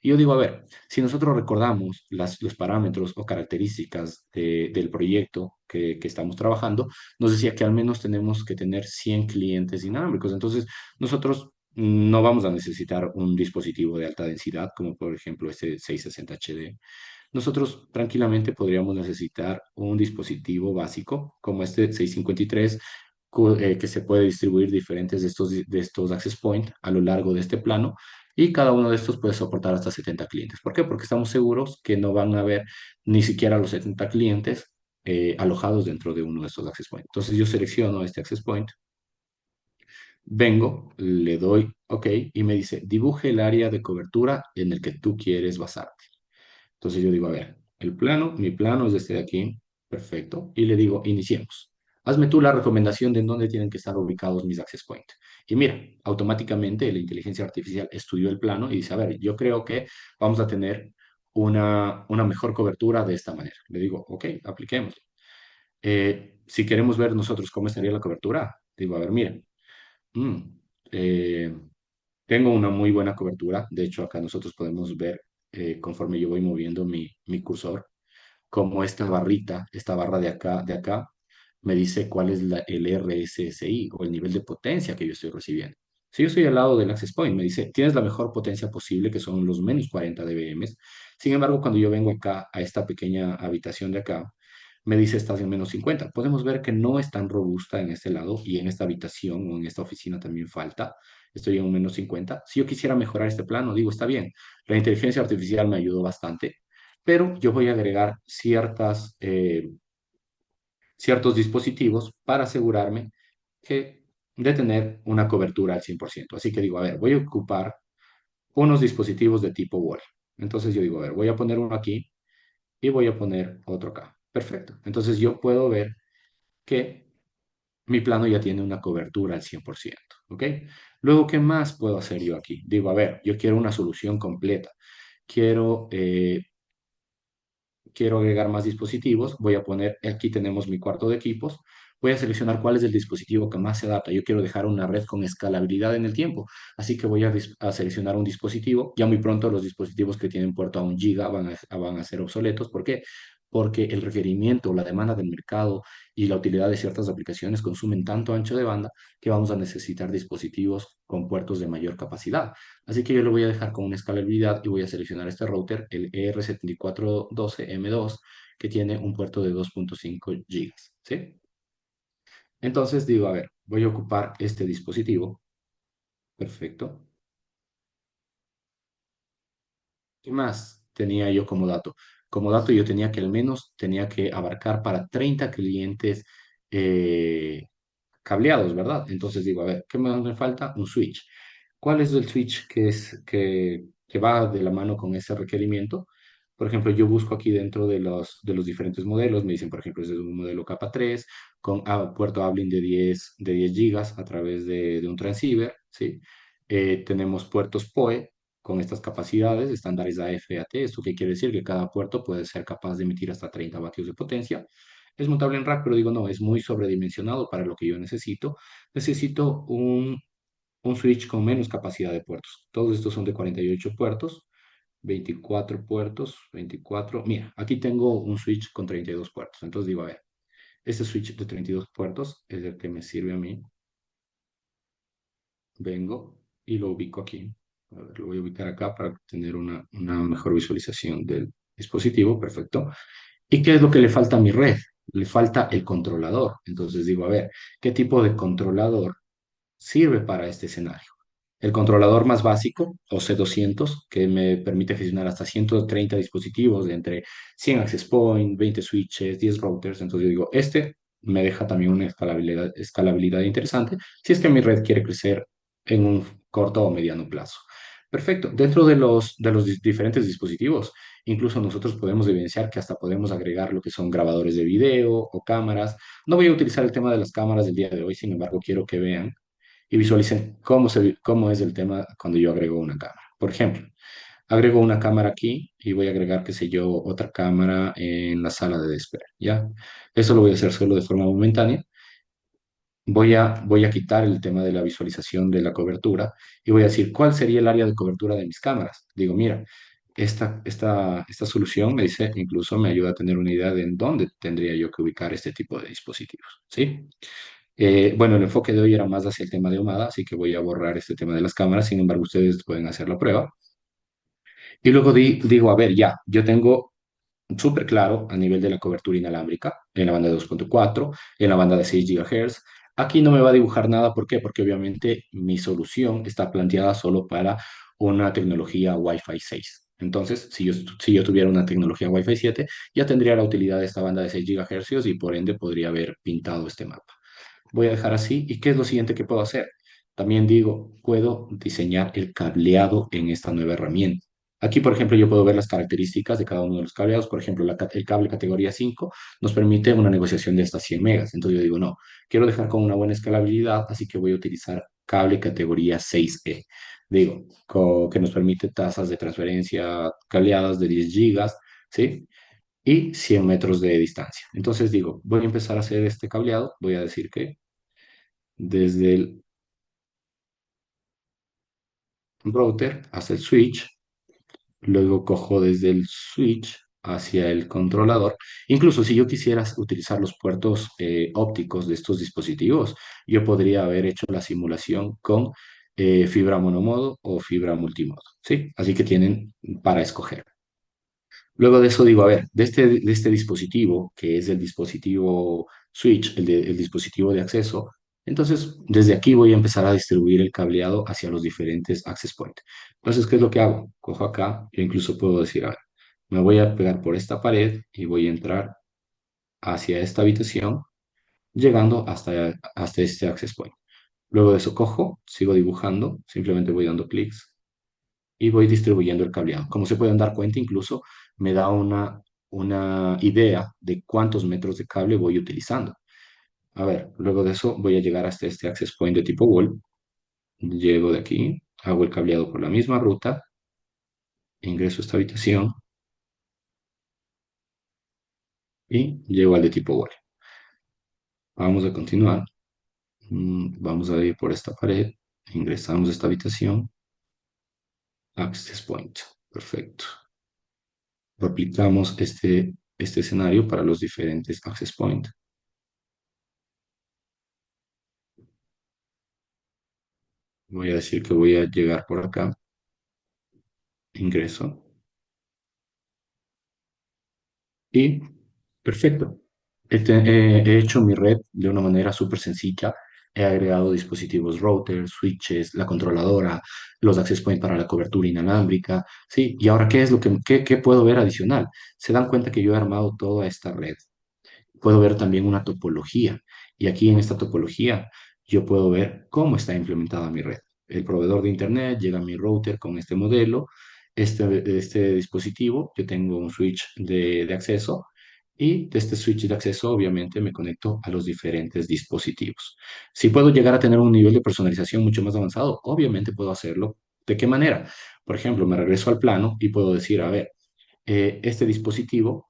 y yo digo, a ver, si nosotros recordamos los parámetros o características del proyecto que estamos trabajando, nos decía que al menos tenemos que tener 100 clientes inalámbricos. Entonces, nosotros no vamos a necesitar un dispositivo de alta densidad, como por ejemplo este 660 HD. Nosotros tranquilamente podríamos necesitar un dispositivo básico como este 653 que se puede distribuir diferentes de estos access point a lo largo de este plano y cada uno de estos puede soportar hasta 70 clientes. ¿Por qué? Porque estamos seguros que no van a haber ni siquiera los 70 clientes alojados dentro de uno de estos access point. Entonces yo selecciono este access point, vengo, le doy OK y me dice dibuje el área de cobertura en el que tú quieres basarte. Entonces yo digo, a ver, mi plano es este de aquí, perfecto, y le digo, iniciemos. Hazme tú la recomendación de en dónde tienen que estar ubicados mis access points. Y mira, automáticamente la inteligencia artificial estudió el plano y dice, a ver, yo creo que vamos a tener una mejor cobertura de esta manera. Le digo, OK, apliquemos. Si queremos ver nosotros cómo estaría la cobertura, digo, a ver, miren, mm, eh, tengo una muy buena cobertura. De hecho, acá nosotros podemos ver, conforme yo voy moviendo mi cursor, como esta barra de acá, me dice cuál es el RSSI o el nivel de potencia que yo estoy recibiendo. Si yo estoy al lado del access point, me dice, tienes la mejor potencia posible, que son los menos 40 dBm. Sin embargo, cuando yo vengo acá a esta pequeña habitación de acá, me dice estás en menos 50. Podemos ver que no es tan robusta en este lado y en esta habitación o en esta oficina también falta. Estoy en un menos 50. Si yo quisiera mejorar este plano, digo, está bien. La inteligencia artificial me ayudó bastante, pero yo voy a agregar ciertos dispositivos para asegurarme de tener una cobertura al 100%. Así que digo, a ver, voy a ocupar unos dispositivos de tipo wall. Entonces yo digo, a ver, voy a poner uno aquí y voy a poner otro acá. Perfecto. Entonces yo puedo ver que mi plano ya tiene una cobertura al 100%. ¿Ok? Luego, ¿qué más puedo hacer yo aquí? Digo, a ver, yo quiero una solución completa. Quiero quiero agregar más dispositivos, voy a poner, aquí tenemos mi cuarto de equipos, voy a seleccionar cuál es el dispositivo que más se adapta. Yo quiero dejar una red con escalabilidad en el tiempo, así que voy a seleccionar un dispositivo. Ya muy pronto los dispositivos que tienen puerto a 1 GB van a ser obsoletos. ¿Por qué? Porque el requerimiento, la demanda del mercado y la utilidad de ciertas aplicaciones consumen tanto ancho de banda que vamos a necesitar dispositivos con puertos de mayor capacidad. Así que yo lo voy a dejar con una escalabilidad y voy a seleccionar este router, el ER7412M2, que tiene un puerto de 2.5 gigas, ¿sí? Entonces digo, a ver, voy a ocupar este dispositivo. Perfecto. ¿Qué más tenía yo como dato? Como dato yo tenía que al menos tenía que abarcar para 30 clientes eh, cableados, ¿verdad? Entonces digo, a ver, ¿qué más me falta? Un switch. ¿Cuál es el switch que va de la mano con ese requerimiento? Por ejemplo, yo busco aquí dentro de los diferentes modelos, me dicen, por ejemplo, es un modelo capa 3 con puerto uplink de 10 gigas a través de un transceiver, ¿sí? Tenemos puertos PoE con estas capacidades, estándares AF/AT. ¿Esto qué quiere decir? Que cada puerto puede ser capaz de emitir hasta 30 vatios de potencia. Es montable en rack, pero digo, no, es muy sobredimensionado para lo que yo necesito. Necesito un switch con menos capacidad de puertos. Todos estos son de 48 puertos, 24 puertos, 24. Mira, aquí tengo un switch con 32 puertos. Entonces digo, a ver, este switch de 32 puertos es el que me sirve a mí. Vengo y lo ubico aquí. A ver, lo voy a ubicar acá para tener una mejor visualización del dispositivo. Perfecto. ¿Y qué es lo que le falta a mi red? Le falta el controlador. Entonces digo, a ver, ¿qué tipo de controlador sirve para este escenario? el controlador más básico, o C200, que me permite gestionar hasta 130 dispositivos de entre 100 access point, 20 switches, 10 routers. Entonces yo digo, este me deja también una escalabilidad interesante si es que mi red quiere crecer en un corto o mediano plazo. Perfecto. Dentro de los diferentes dispositivos, incluso nosotros podemos evidenciar que hasta podemos agregar lo que son grabadores de video o cámaras. No voy a utilizar el tema de las cámaras del día de hoy, sin embargo, quiero que vean y visualicen cómo es el tema cuando yo agrego una cámara. Por ejemplo, agrego una cámara aquí y voy a agregar, qué sé yo, otra cámara en la sala de espera, ¿ya? Eso lo voy a hacer solo de forma momentánea. Voy a quitar el tema de la visualización de la cobertura y voy a decir cuál sería el área de cobertura de mis cámaras. Digo, mira, esta solución me dice, incluso me ayuda a tener una idea de en dónde tendría yo que ubicar este tipo de dispositivos, ¿sí? Bueno, el enfoque de hoy era más hacia el tema de Omada, así que voy a borrar este tema de las cámaras. Sin embargo, ustedes pueden hacer la prueba. Y luego digo, a ver, ya, yo tengo súper claro a nivel de la cobertura inalámbrica, en la banda de 2.4, en la banda de 6 GHz. Aquí no me va a dibujar nada, ¿por qué? Porque obviamente mi solución está planteada solo para una tecnología Wi-Fi 6. Entonces, si yo tuviera una tecnología Wi-Fi 7, ya tendría la utilidad de esta banda de 6 GHz y por ende podría haber pintado este mapa. Voy a dejar así. ¿Y qué es lo siguiente que puedo hacer? También digo, puedo diseñar el cableado en esta nueva herramienta. Aquí, por ejemplo, yo puedo ver las características de cada uno de los cableados. Por ejemplo, el cable categoría 5 nos permite una negociación de hasta 100 megas. Entonces yo digo, no, quiero dejar con una buena escalabilidad, así que voy a utilizar cable categoría 6E. Digo, que nos permite tasas de transferencia cableadas de 10 gigas, ¿sí? Y 100 metros de distancia. Entonces digo, voy a empezar a hacer este cableado. Voy a decir que desde el router hasta el switch, luego cojo desde el switch hacia el controlador. Incluso si yo quisiera utilizar los puertos ópticos de estos dispositivos, yo podría haber hecho la simulación con fibra monomodo o fibra multimodo, ¿sí? Así que tienen para escoger. Luego de eso digo, a ver, de este dispositivo, que es el dispositivo switch, el dispositivo de acceso, entonces desde aquí voy a empezar a distribuir el cableado hacia los diferentes access points. Entonces, ¿qué es lo que hago? Cojo acá, yo incluso puedo decir, a ver, me voy a pegar por esta pared y voy a entrar hacia esta habitación, llegando hasta este access point. Luego de eso cojo, sigo dibujando, simplemente voy dando clics y voy distribuyendo el cableado. Como se pueden dar cuenta, incluso me da una idea de cuántos metros de cable voy utilizando. A ver, luego de eso voy a llegar hasta este access point de tipo wall. Llego de aquí, hago el cableado por la misma ruta, ingreso a esta habitación y llego al de tipo wall. Vamos a continuar. Vamos a ir por esta pared, ingresamos a esta habitación, access point. Perfecto. Replicamos este escenario para los diferentes access points. Voy a decir que voy a llegar por acá, ingreso y perfecto. He hecho mi red de una manera súper sencilla. He agregado dispositivos routers, switches, la controladora, los access points para la cobertura inalámbrica. Sí, y ahora, ¿qué es lo qué puedo ver adicional? Se dan cuenta que yo he armado toda esta red. Puedo ver también una topología. Y aquí en esta topología yo puedo ver cómo está implementada mi red. El proveedor de Internet llega a mi router con este modelo, este dispositivo. Yo tengo un switch de acceso y de este switch de acceso obviamente me conecto a los diferentes dispositivos. Si puedo llegar a tener un nivel de personalización mucho más avanzado, obviamente puedo hacerlo. ¿De qué manera? Por ejemplo, me regreso al plano y puedo decir, a ver, este dispositivo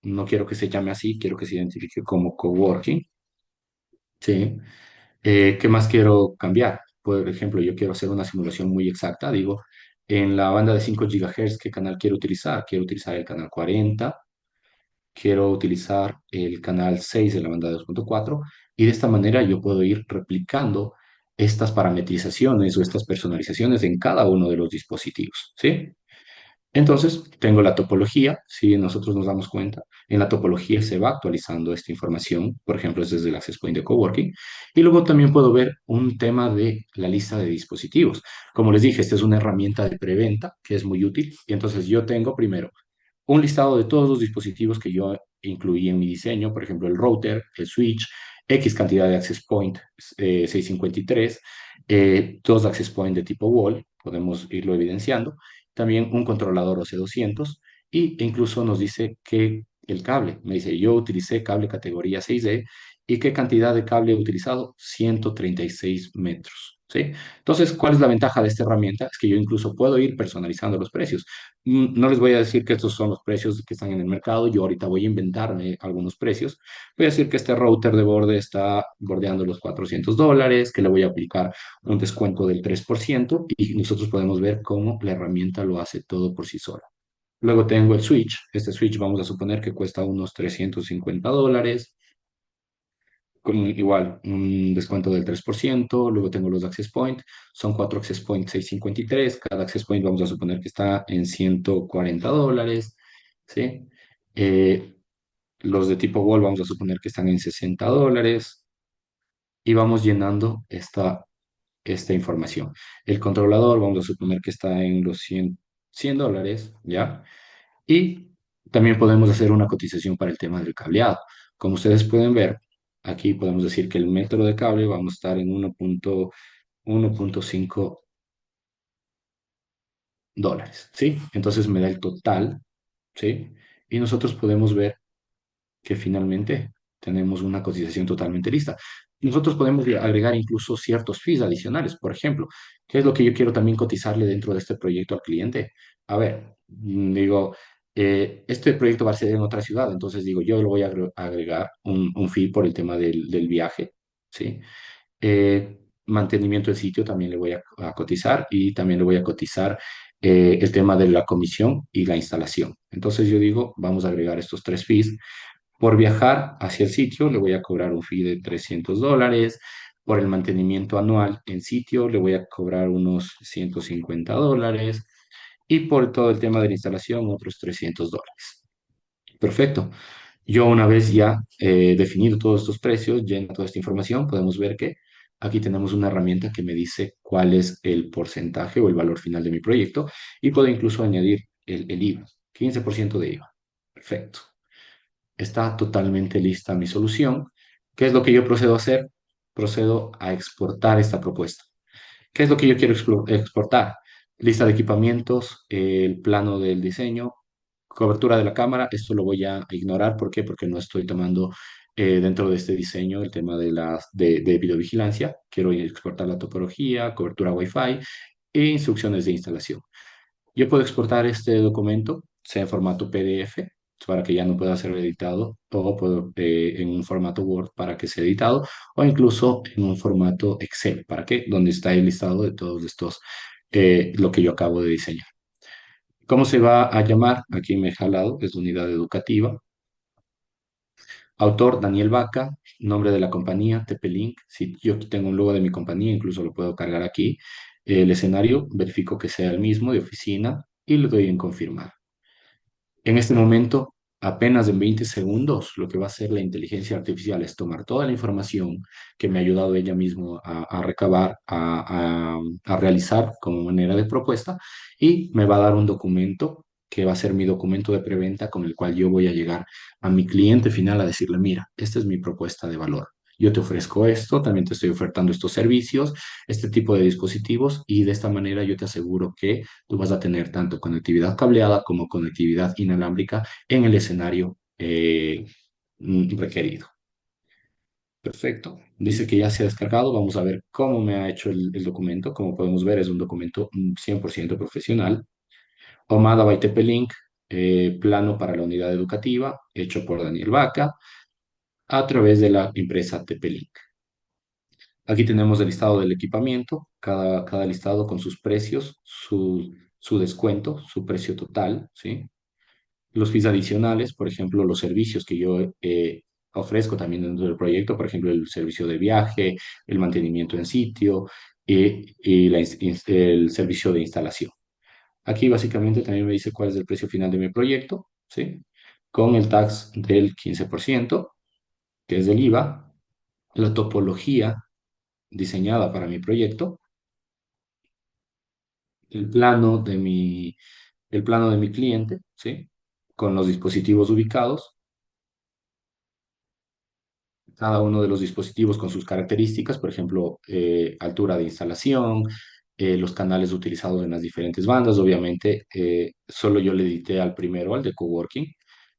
no quiero que se llame así, quiero que se identifique como coworking, ¿sí? ¿Qué más quiero cambiar? Por ejemplo, yo quiero hacer una simulación muy exacta, digo, en la banda de 5 GHz, ¿qué canal quiero utilizar? Quiero utilizar el canal 40, quiero utilizar el canal 6 de la banda de 2.4 y de esta manera yo puedo ir replicando estas parametrizaciones o estas personalizaciones en cada uno de los dispositivos, ¿sí? Entonces, tengo la topología, si nosotros nos damos cuenta, en la topología se va actualizando esta información, por ejemplo, es desde el Access Point de Coworking, y luego también puedo ver un tema de la lista de dispositivos. Como les dije, esta es una herramienta de preventa que es muy útil, y entonces yo tengo primero un listado de todos los dispositivos que yo incluí en mi diseño, por ejemplo, el router, el switch, X cantidad de access point 653, dos access point de tipo wall, podemos irlo evidenciando, también un controlador OC200 y incluso nos dice que el cable, me dice yo utilicé cable categoría 6D y qué cantidad de cable he utilizado, 136 metros. ¿Sí? Entonces, ¿cuál es la ventaja de esta herramienta? Es que yo incluso puedo ir personalizando los precios. No les voy a decir que estos son los precios que están en el mercado. Yo ahorita voy a inventarme algunos precios. Voy a decir que este router de borde está bordeando los $400, que le voy a aplicar un descuento del 3% y nosotros podemos ver cómo la herramienta lo hace todo por sí sola. Luego tengo el switch. Este switch vamos a suponer que cuesta unos $350 con igual un descuento del 3%. Luego tengo los access point, son cuatro access point 653. Cada access point vamos a suponer que está en $140, ¿sí? Eh, los de tipo wall vamos a suponer que están en $60 y vamos llenando esta información. El controlador vamos a suponer que está en los $100, ¿ya? Y también podemos hacer una cotización para el tema del cableado. Como ustedes pueden ver, aquí podemos decir que el metro de cable vamos a estar en 1.5 dólares, ¿sí? Entonces me da el total, ¿sí? Y nosotros podemos ver que finalmente tenemos una cotización totalmente lista. Nosotros podemos agregar incluso ciertos fees adicionales. Por ejemplo, ¿qué es lo que yo quiero también cotizarle dentro de este proyecto al cliente? A ver, digo, este proyecto va a ser en otra ciudad, entonces digo, yo le voy a agregar un fee por el tema del viaje, ¿sí? Mantenimiento del sitio también le voy a cotizar y también le voy a cotizar el tema de la comisión y la instalación. Entonces yo digo, vamos a agregar estos tres fees. Por viajar hacia el sitio le voy a cobrar un fee de $300. Por el mantenimiento anual en sitio le voy a cobrar unos $150. Y por todo el tema de la instalación otros $300. Perfecto. Yo una vez ya definido todos estos precios, llena toda esta información, podemos ver que aquí tenemos una herramienta que me dice cuál es el porcentaje o el valor final de mi proyecto y puedo incluso añadir el IVA, 15% de IVA. Perfecto. Está totalmente lista mi solución. ¿Qué es lo que yo procedo a hacer? Procedo a exportar esta propuesta. ¿Qué es lo que yo quiero exportar? Lista de equipamientos, el plano del diseño, cobertura de la cámara. Esto lo voy a ignorar. ¿Por qué? Porque no estoy tomando dentro de este diseño el tema de videovigilancia. Quiero exportar la topología, cobertura Wi-Fi e instrucciones de instalación. Yo puedo exportar este documento, sea en formato PDF, para que ya no pueda ser editado, o puedo en un formato Word para que sea editado, o incluso en un formato Excel, ¿para qué? Donde está el listado de todos estos, lo que yo acabo de diseñar. ¿Cómo se va a llamar? Aquí me he jalado, es la unidad educativa. Autor, Daniel Vaca. Nombre de la compañía, TP-Link. Si yo tengo un logo de mi compañía, incluso lo puedo cargar aquí. El escenario, verifico que sea el mismo de oficina y le doy en confirmar. En este momento, apenas en 20 segundos, lo que va a hacer la inteligencia artificial es tomar toda la información que me ha ayudado ella misma a recabar, a realizar como manera de propuesta y me va a dar un documento que va a ser mi documento de preventa con el cual yo voy a llegar a mi cliente final a decirle, mira, esta es mi propuesta de valor. Yo te ofrezco esto, también te estoy ofertando estos servicios, este tipo de dispositivos y de esta manera yo te aseguro que tú vas a tener tanto conectividad cableada como conectividad inalámbrica en el escenario requerido. Perfecto. Dice que ya se ha descargado. Vamos a ver cómo me ha hecho el documento. Como podemos ver, es un documento 100% profesional. Omada by TP-Link, plano para la unidad educativa, hecho por Daniel Vaca, a través de la empresa TP-Link. Aquí tenemos el listado del equipamiento, cada listado con sus precios, su descuento, su precio total, ¿sí? Los fees adicionales, por ejemplo, los servicios que yo ofrezco también dentro del proyecto, por ejemplo, el servicio de viaje, el mantenimiento en sitio y el servicio de instalación. Aquí básicamente también me dice cuál es el precio final de mi proyecto, ¿sí? Con el tax del 15%, que es del IVA, la topología diseñada para mi proyecto, el plano de el plano de mi cliente, ¿sí? Con los dispositivos ubicados, cada uno de los dispositivos con sus características, por ejemplo, altura de instalación, los canales utilizados en las diferentes bandas. Obviamente, solo yo le edité al primero, al de coworking,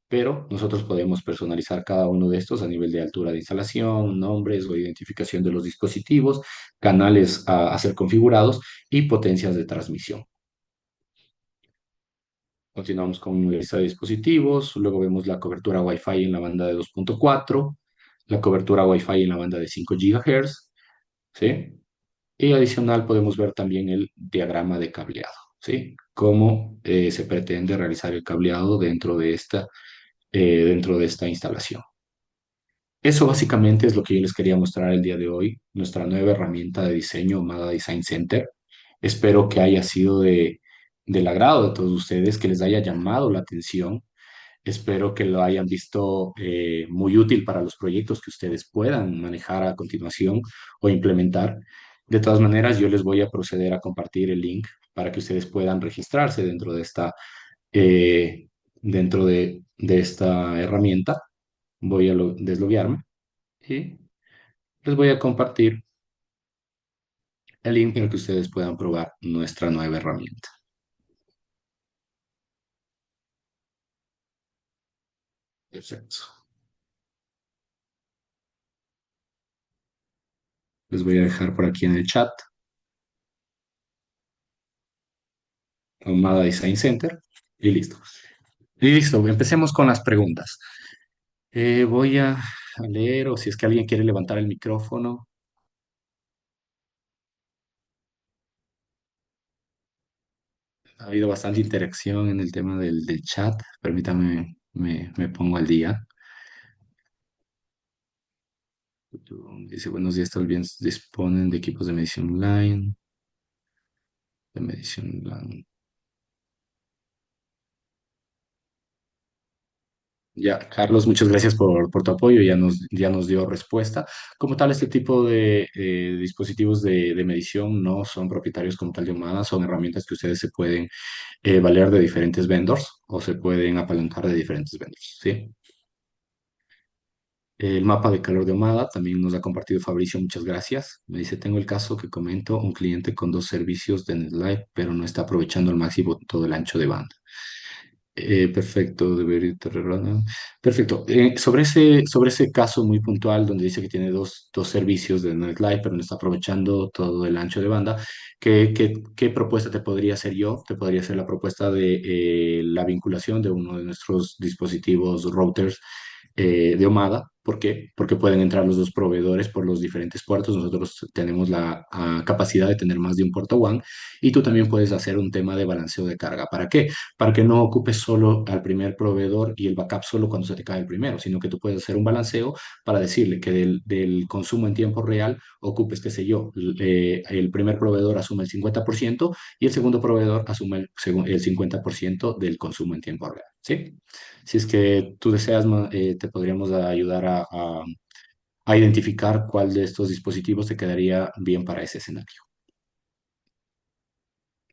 pero nosotros podemos personalizar cada uno de estos a nivel de altura de instalación, nombres o identificación de los dispositivos, canales a ser configurados y potencias de transmisión. Continuamos con la lista de dispositivos, luego vemos la cobertura Wi-Fi en la banda de 2.4, la cobertura Wi-Fi en la banda de 5 GHz, ¿sí? Y adicional podemos ver también el diagrama de cableado, ¿sí? Cómo se pretende realizar el cableado dentro de esta instalación. Eso básicamente es lo que yo les quería mostrar el día de hoy, nuestra nueva herramienta de diseño, Mada Design Center. Espero que haya sido del agrado de todos ustedes, que les haya llamado la atención. Espero que lo hayan visto muy útil para los proyectos que ustedes puedan manejar a continuación o implementar. De todas maneras, yo les voy a proceder a compartir el link para que ustedes puedan registrarse eh, dentro de esta herramienta. Voy a desloguearme y les voy a compartir el link para que ustedes puedan probar nuestra nueva herramienta. Perfecto. Les voy a dejar por aquí en el chat Ahumada Design Center y listo. Y listo, empecemos con las preguntas. Voy a leer, o si es que alguien quiere levantar el micrófono. Ha habido bastante interacción en el tema del chat. Permítame, me pongo al día. Dice, buenos días, tal vez disponen de equipos de medición online. De medición online. Ya, Carlos, muchas gracias por tu apoyo, ya nos dio respuesta. Como tal, este tipo de dispositivos de medición no son propietarios como tal de Humana, son herramientas que ustedes se pueden valer de diferentes vendors o se pueden apalancar de diferentes vendors, ¿sí? El mapa de calor de Omada también nos ha compartido Fabricio, muchas gracias. Me dice, tengo el caso que comento, un cliente con dos servicios de NetLife, pero no está aprovechando al máximo todo el ancho de banda. Perfecto, perfecto. Sobre ese caso muy puntual donde dice que tiene dos servicios de NetLife, pero no está aprovechando todo el ancho de banda, ¿qué propuesta te podría hacer yo? Te podría hacer la propuesta de la vinculación de uno de nuestros dispositivos routers de Omada. ¿Por qué? Porque pueden entrar los dos proveedores por los diferentes puertos. Nosotros tenemos la capacidad de tener más de un puerto WAN y tú también puedes hacer un tema de balanceo de carga. ¿Para qué? Para que no ocupes solo al primer proveedor y el backup solo cuando se te cae el primero, sino que tú puedes hacer un balanceo para decirle que del consumo en tiempo real ocupes, qué sé yo, el primer proveedor asume el 50% y el segundo proveedor asume el 50% del consumo en tiempo real, ¿sí? Si es que tú deseas, te podríamos ayudar a identificar cuál de estos dispositivos te quedaría bien para ese escenario.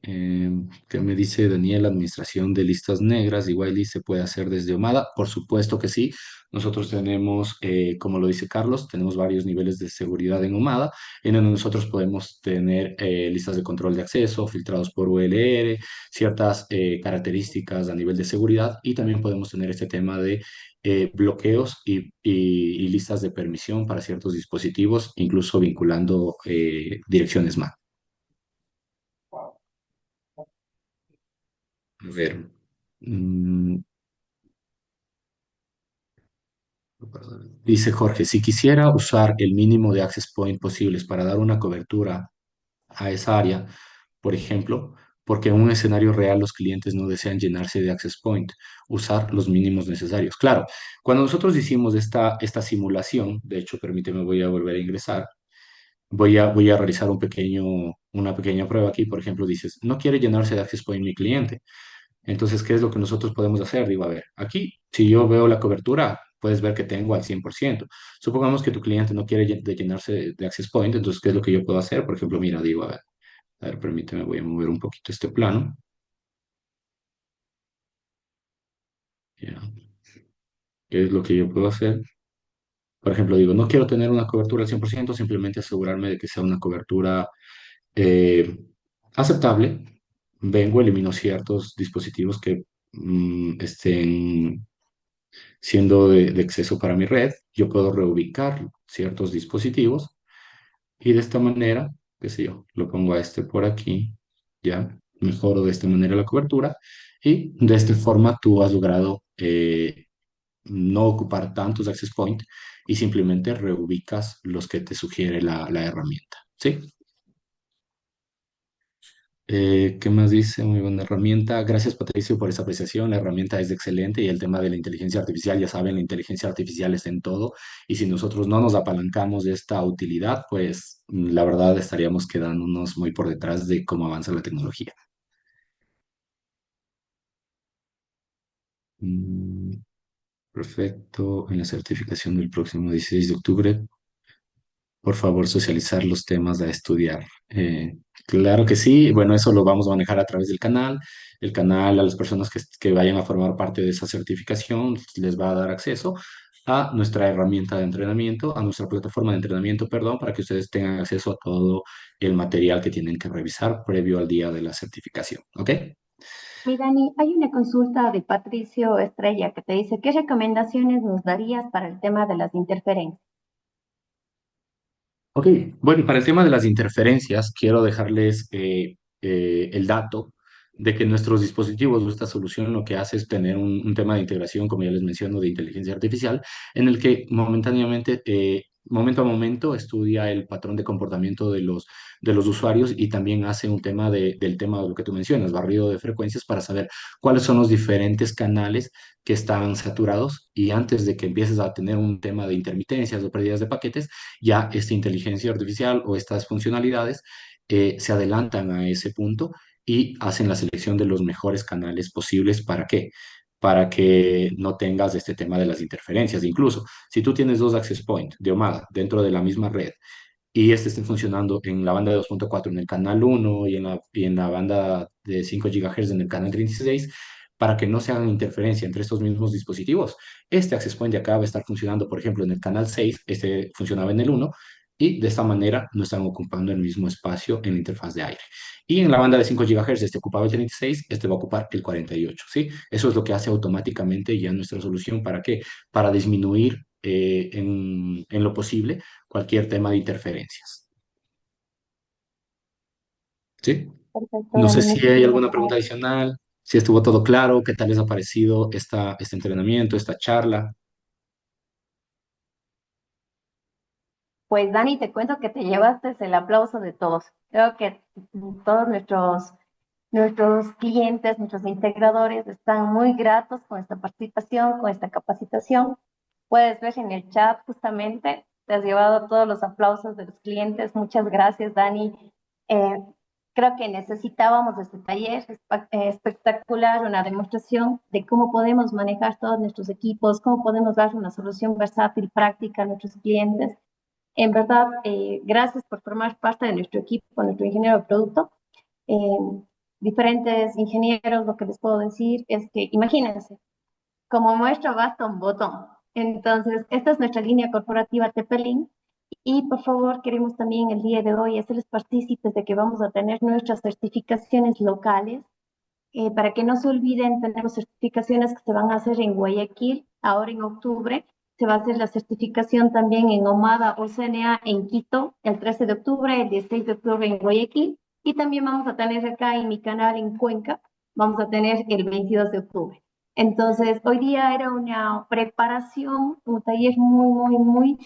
¿Qué me dice Daniel? Administración de listas negras y whitelist se puede hacer desde Omada. Por supuesto que sí. Nosotros tenemos, como lo dice Carlos, tenemos varios niveles de seguridad en Omada, en donde nosotros podemos tener listas de control de acceso, filtrados por ULR, ciertas características a nivel de seguridad y también podemos tener este tema de bloqueos y listas de permisión para ciertos dispositivos, incluso vinculando direcciones MAC. A ver. mm, Dice Jorge, si quisiera usar el mínimo de access point posibles para dar una cobertura a esa área, por ejemplo, porque en un escenario real los clientes no desean llenarse de access point, usar los mínimos necesarios. Claro, cuando nosotros hicimos esta simulación, de hecho, permíteme, voy a volver a ingresar. voy a realizar una pequeña prueba aquí. Por ejemplo, dices, no quiere llenarse de Access Point mi cliente. Entonces, ¿qué es lo que nosotros podemos hacer? Digo, a ver, aquí, si yo veo la cobertura, puedes ver que tengo al 100%. Supongamos que tu cliente no quiere llenarse de Access Point, entonces, ¿qué es lo que yo puedo hacer? Por ejemplo, mira, digo, a ver, permíteme, voy a mover un poquito este plano. Ya, ¿qué es lo que yo puedo hacer? Por ejemplo, digo, no quiero tener una cobertura al 100%, simplemente asegurarme de que sea una cobertura eh, aceptable. Vengo, elimino ciertos dispositivos que estén siendo de exceso para mi red. Yo puedo reubicar ciertos dispositivos y de esta manera, qué sé yo, lo pongo a este por aquí, ya mejoro de esta manera la cobertura y de esta forma tú has logrado no ocupar tantos access point y simplemente reubicas los que te sugiere la herramienta. ¿Sí? ¿Qué más dice? Muy buena herramienta. Gracias, Patricio, por esa apreciación. La herramienta es excelente y el tema de la inteligencia artificial, ya saben, la inteligencia artificial está en todo y si nosotros no nos apalancamos de esta utilidad, pues la verdad estaríamos quedándonos muy por detrás de cómo avanza la tecnología. Mm, Perfecto. En la certificación del próximo 16 de octubre, por favor, socializar los temas a estudiar. Claro que sí. Bueno, eso lo vamos a manejar a través del canal. El canal, a las personas que vayan a formar parte de esa certificación, les va a dar acceso a nuestra herramienta de entrenamiento, a nuestra plataforma de entrenamiento, perdón, para que ustedes tengan acceso a todo el material que tienen que revisar previo al día de la certificación. ¿Ok? Mi Dani, hay una consulta de Patricio Estrella que te dice, ¿qué recomendaciones nos darías para el tema de las interferencias? Ok, bueno, para el tema de las interferencias, quiero dejarles el dato de que nuestros dispositivos, esta solución lo que hace es tener un tema de integración, como ya les menciono, de inteligencia artificial, en el que momentáneamente, momento a momento, estudia el patrón de comportamiento de los usuarios y también hace un tema del tema de lo que tú mencionas, barrido de frecuencias, para saber cuáles son los diferentes canales que están saturados y antes de que empieces a tener un tema de intermitencias o pérdidas de paquetes, ya esta inteligencia artificial o estas funcionalidades se adelantan a ese punto y hacen la selección de los mejores canales posibles. ¿Para qué? Para que no tengas este tema de las interferencias. Incluso, si tú tienes dos access points de Omada dentro de la misma red y este esté funcionando en la banda de 2.4 en el canal 1 y en la banda de 5 GHz en el canal 36, para que no se hagan interferencia entre estos mismos dispositivos. Este access point de acá va a estar funcionando, por ejemplo, en el canal 6, este funcionaba en el 1, y de esta manera no están ocupando el mismo espacio en la interfaz de aire. Y en la banda de 5 GHz, este ocupaba el 36, este va a ocupar el 48, ¿sí? Eso es lo que hace automáticamente ya nuestra solución. ¿Para qué? Para disminuir en lo posible cualquier tema de interferencias. ¿Sí? Perfecto, No sé Dani, si hay muchísimas alguna pregunta gracias. adicional, si estuvo todo claro, qué tal les ha parecido este entrenamiento, esta charla. Pues Dani, te cuento que te llevaste el aplauso de todos. Creo que todos nuestros clientes, nuestros integradores están muy gratos con esta participación, con esta capacitación. Puedes ver en el chat justamente, te has llevado todos los aplausos de los clientes. Muchas gracias, Dani. Eh, Creo que necesitábamos este taller espectacular, una demostración de cómo podemos manejar todos nuestros equipos, cómo podemos dar una solución versátil, práctica a nuestros clientes. En verdad, gracias por formar parte de nuestro equipo, nuestro ingeniero de producto. Eh, Diferentes ingenieros, lo que les puedo decir es que, imagínense, como muestra basta un botón. Entonces, esta es nuestra línea corporativa Tepelín y por favor queremos también el día de hoy hacerles partícipes de que vamos a tener nuestras certificaciones locales. Para que no se olviden, tenemos certificaciones que se van a hacer en Guayaquil, ahora en octubre. Se va a hacer la certificación también en Omada o CNA en Quito, el 13 de octubre, el 16 de octubre en Guayaquil. Y también vamos a tener acá en mi canal en Cuenca, vamos a tener el 22 de octubre. Entonces, hoy día era una preparación, un taller muy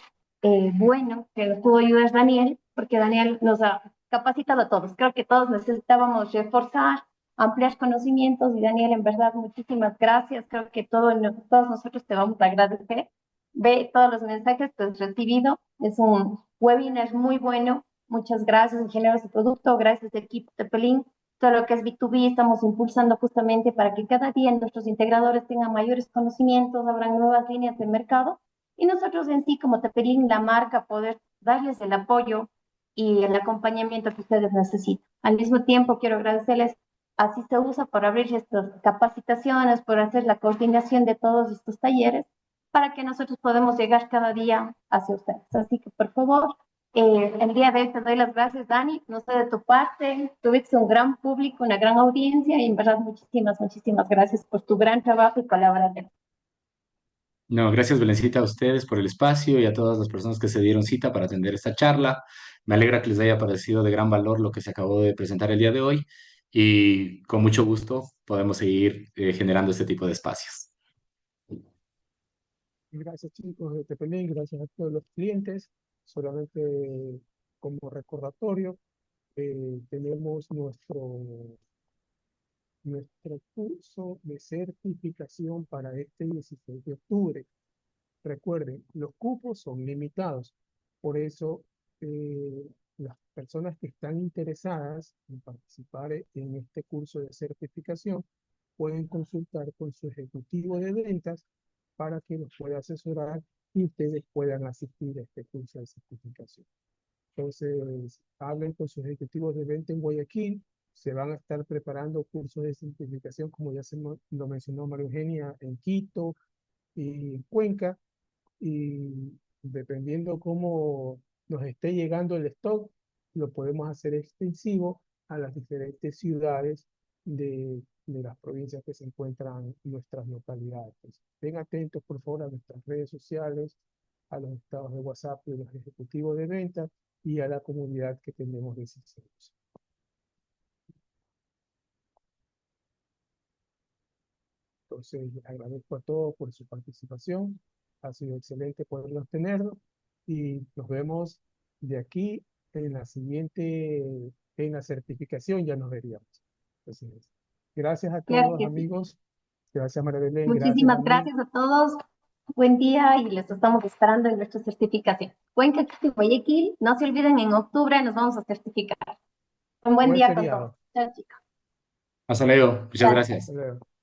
bueno que nos pudo ayudar Daniel, porque Daniel nos ha capacitado a todos. Creo que todos necesitábamos reforzar, ampliar conocimientos y Daniel, en verdad, muchísimas gracias. Creo que todos nosotros te vamos a agradecer. Ve todos los mensajes que has recibido. Es un webinar muy bueno. Muchas gracias, ingenieros de producto, gracias equipo Tepelín. Todo lo que es B2B estamos impulsando justamente para que cada día nuestros integradores tengan mayores conocimientos, abran nuevas líneas de mercado y nosotros en sí como Tepelín, la marca, poder darles el apoyo y el acompañamiento que ustedes necesitan. Al mismo tiempo, quiero agradecerles así se usa por abrir estas capacitaciones, por hacer la coordinación de todos estos talleres para que nosotros podamos llegar cada día hacia ustedes. Así que, por favor, el día de hoy te doy las gracias, Dani. No sé de tu parte, tuviste un gran público, una gran audiencia y en verdad muchísimas gracias por tu gran trabajo y colaboración. No, gracias, Belencita, a ustedes por el espacio y a todas las personas que se dieron cita para atender esta charla. Me alegra que les haya parecido de gran valor lo que se acabó de presentar el día de hoy y con mucho gusto podemos seguir generando este tipo de espacios. Gracias chicos de Tepelín, gracias a todos los clientes. Solamente como recordatorio, tenemos nuestro curso de certificación para este 16 de octubre. Recuerden, los cupos son limitados. Por eso, las personas que están interesadas en participar en este curso de certificación pueden consultar con su ejecutivo de ventas para que los pueda asesorar y ustedes puedan asistir a este curso de certificación. Entonces, hablen con sus ejecutivos de venta en Guayaquil. Se van a estar preparando cursos de certificación, como ya lo mencionó María Eugenia, en Quito y Cuenca, y dependiendo cómo nos esté llegando el stock, lo podemos hacer extensivo a las diferentes ciudades de las provincias que se encuentran en nuestras localidades. Estén atentos, por favor, a nuestras redes sociales, a los estados de WhatsApp de los ejecutivos de ventas y a la comunidad que tenemos de sinceros. Entonces, les agradezco a todos por su participación. Ha sido excelente poderlos tenerlo y nos vemos de aquí en la siguiente, en la certificación ya nos veríamos. Entonces, gracias a Claro todos que sí. amigos. Gracias María Belén, gracias a Muchísimas mí. gracias a todos. Buen día y les estamos esperando en nuestra certificación. Cuenca, Quito y Guayaquil, no se olviden, en octubre nos vamos a certificar. Un buen Buen día con todos. feriado. Chao, chicos. Hasta luego, muchas Gracias. gracias. Hasta luego.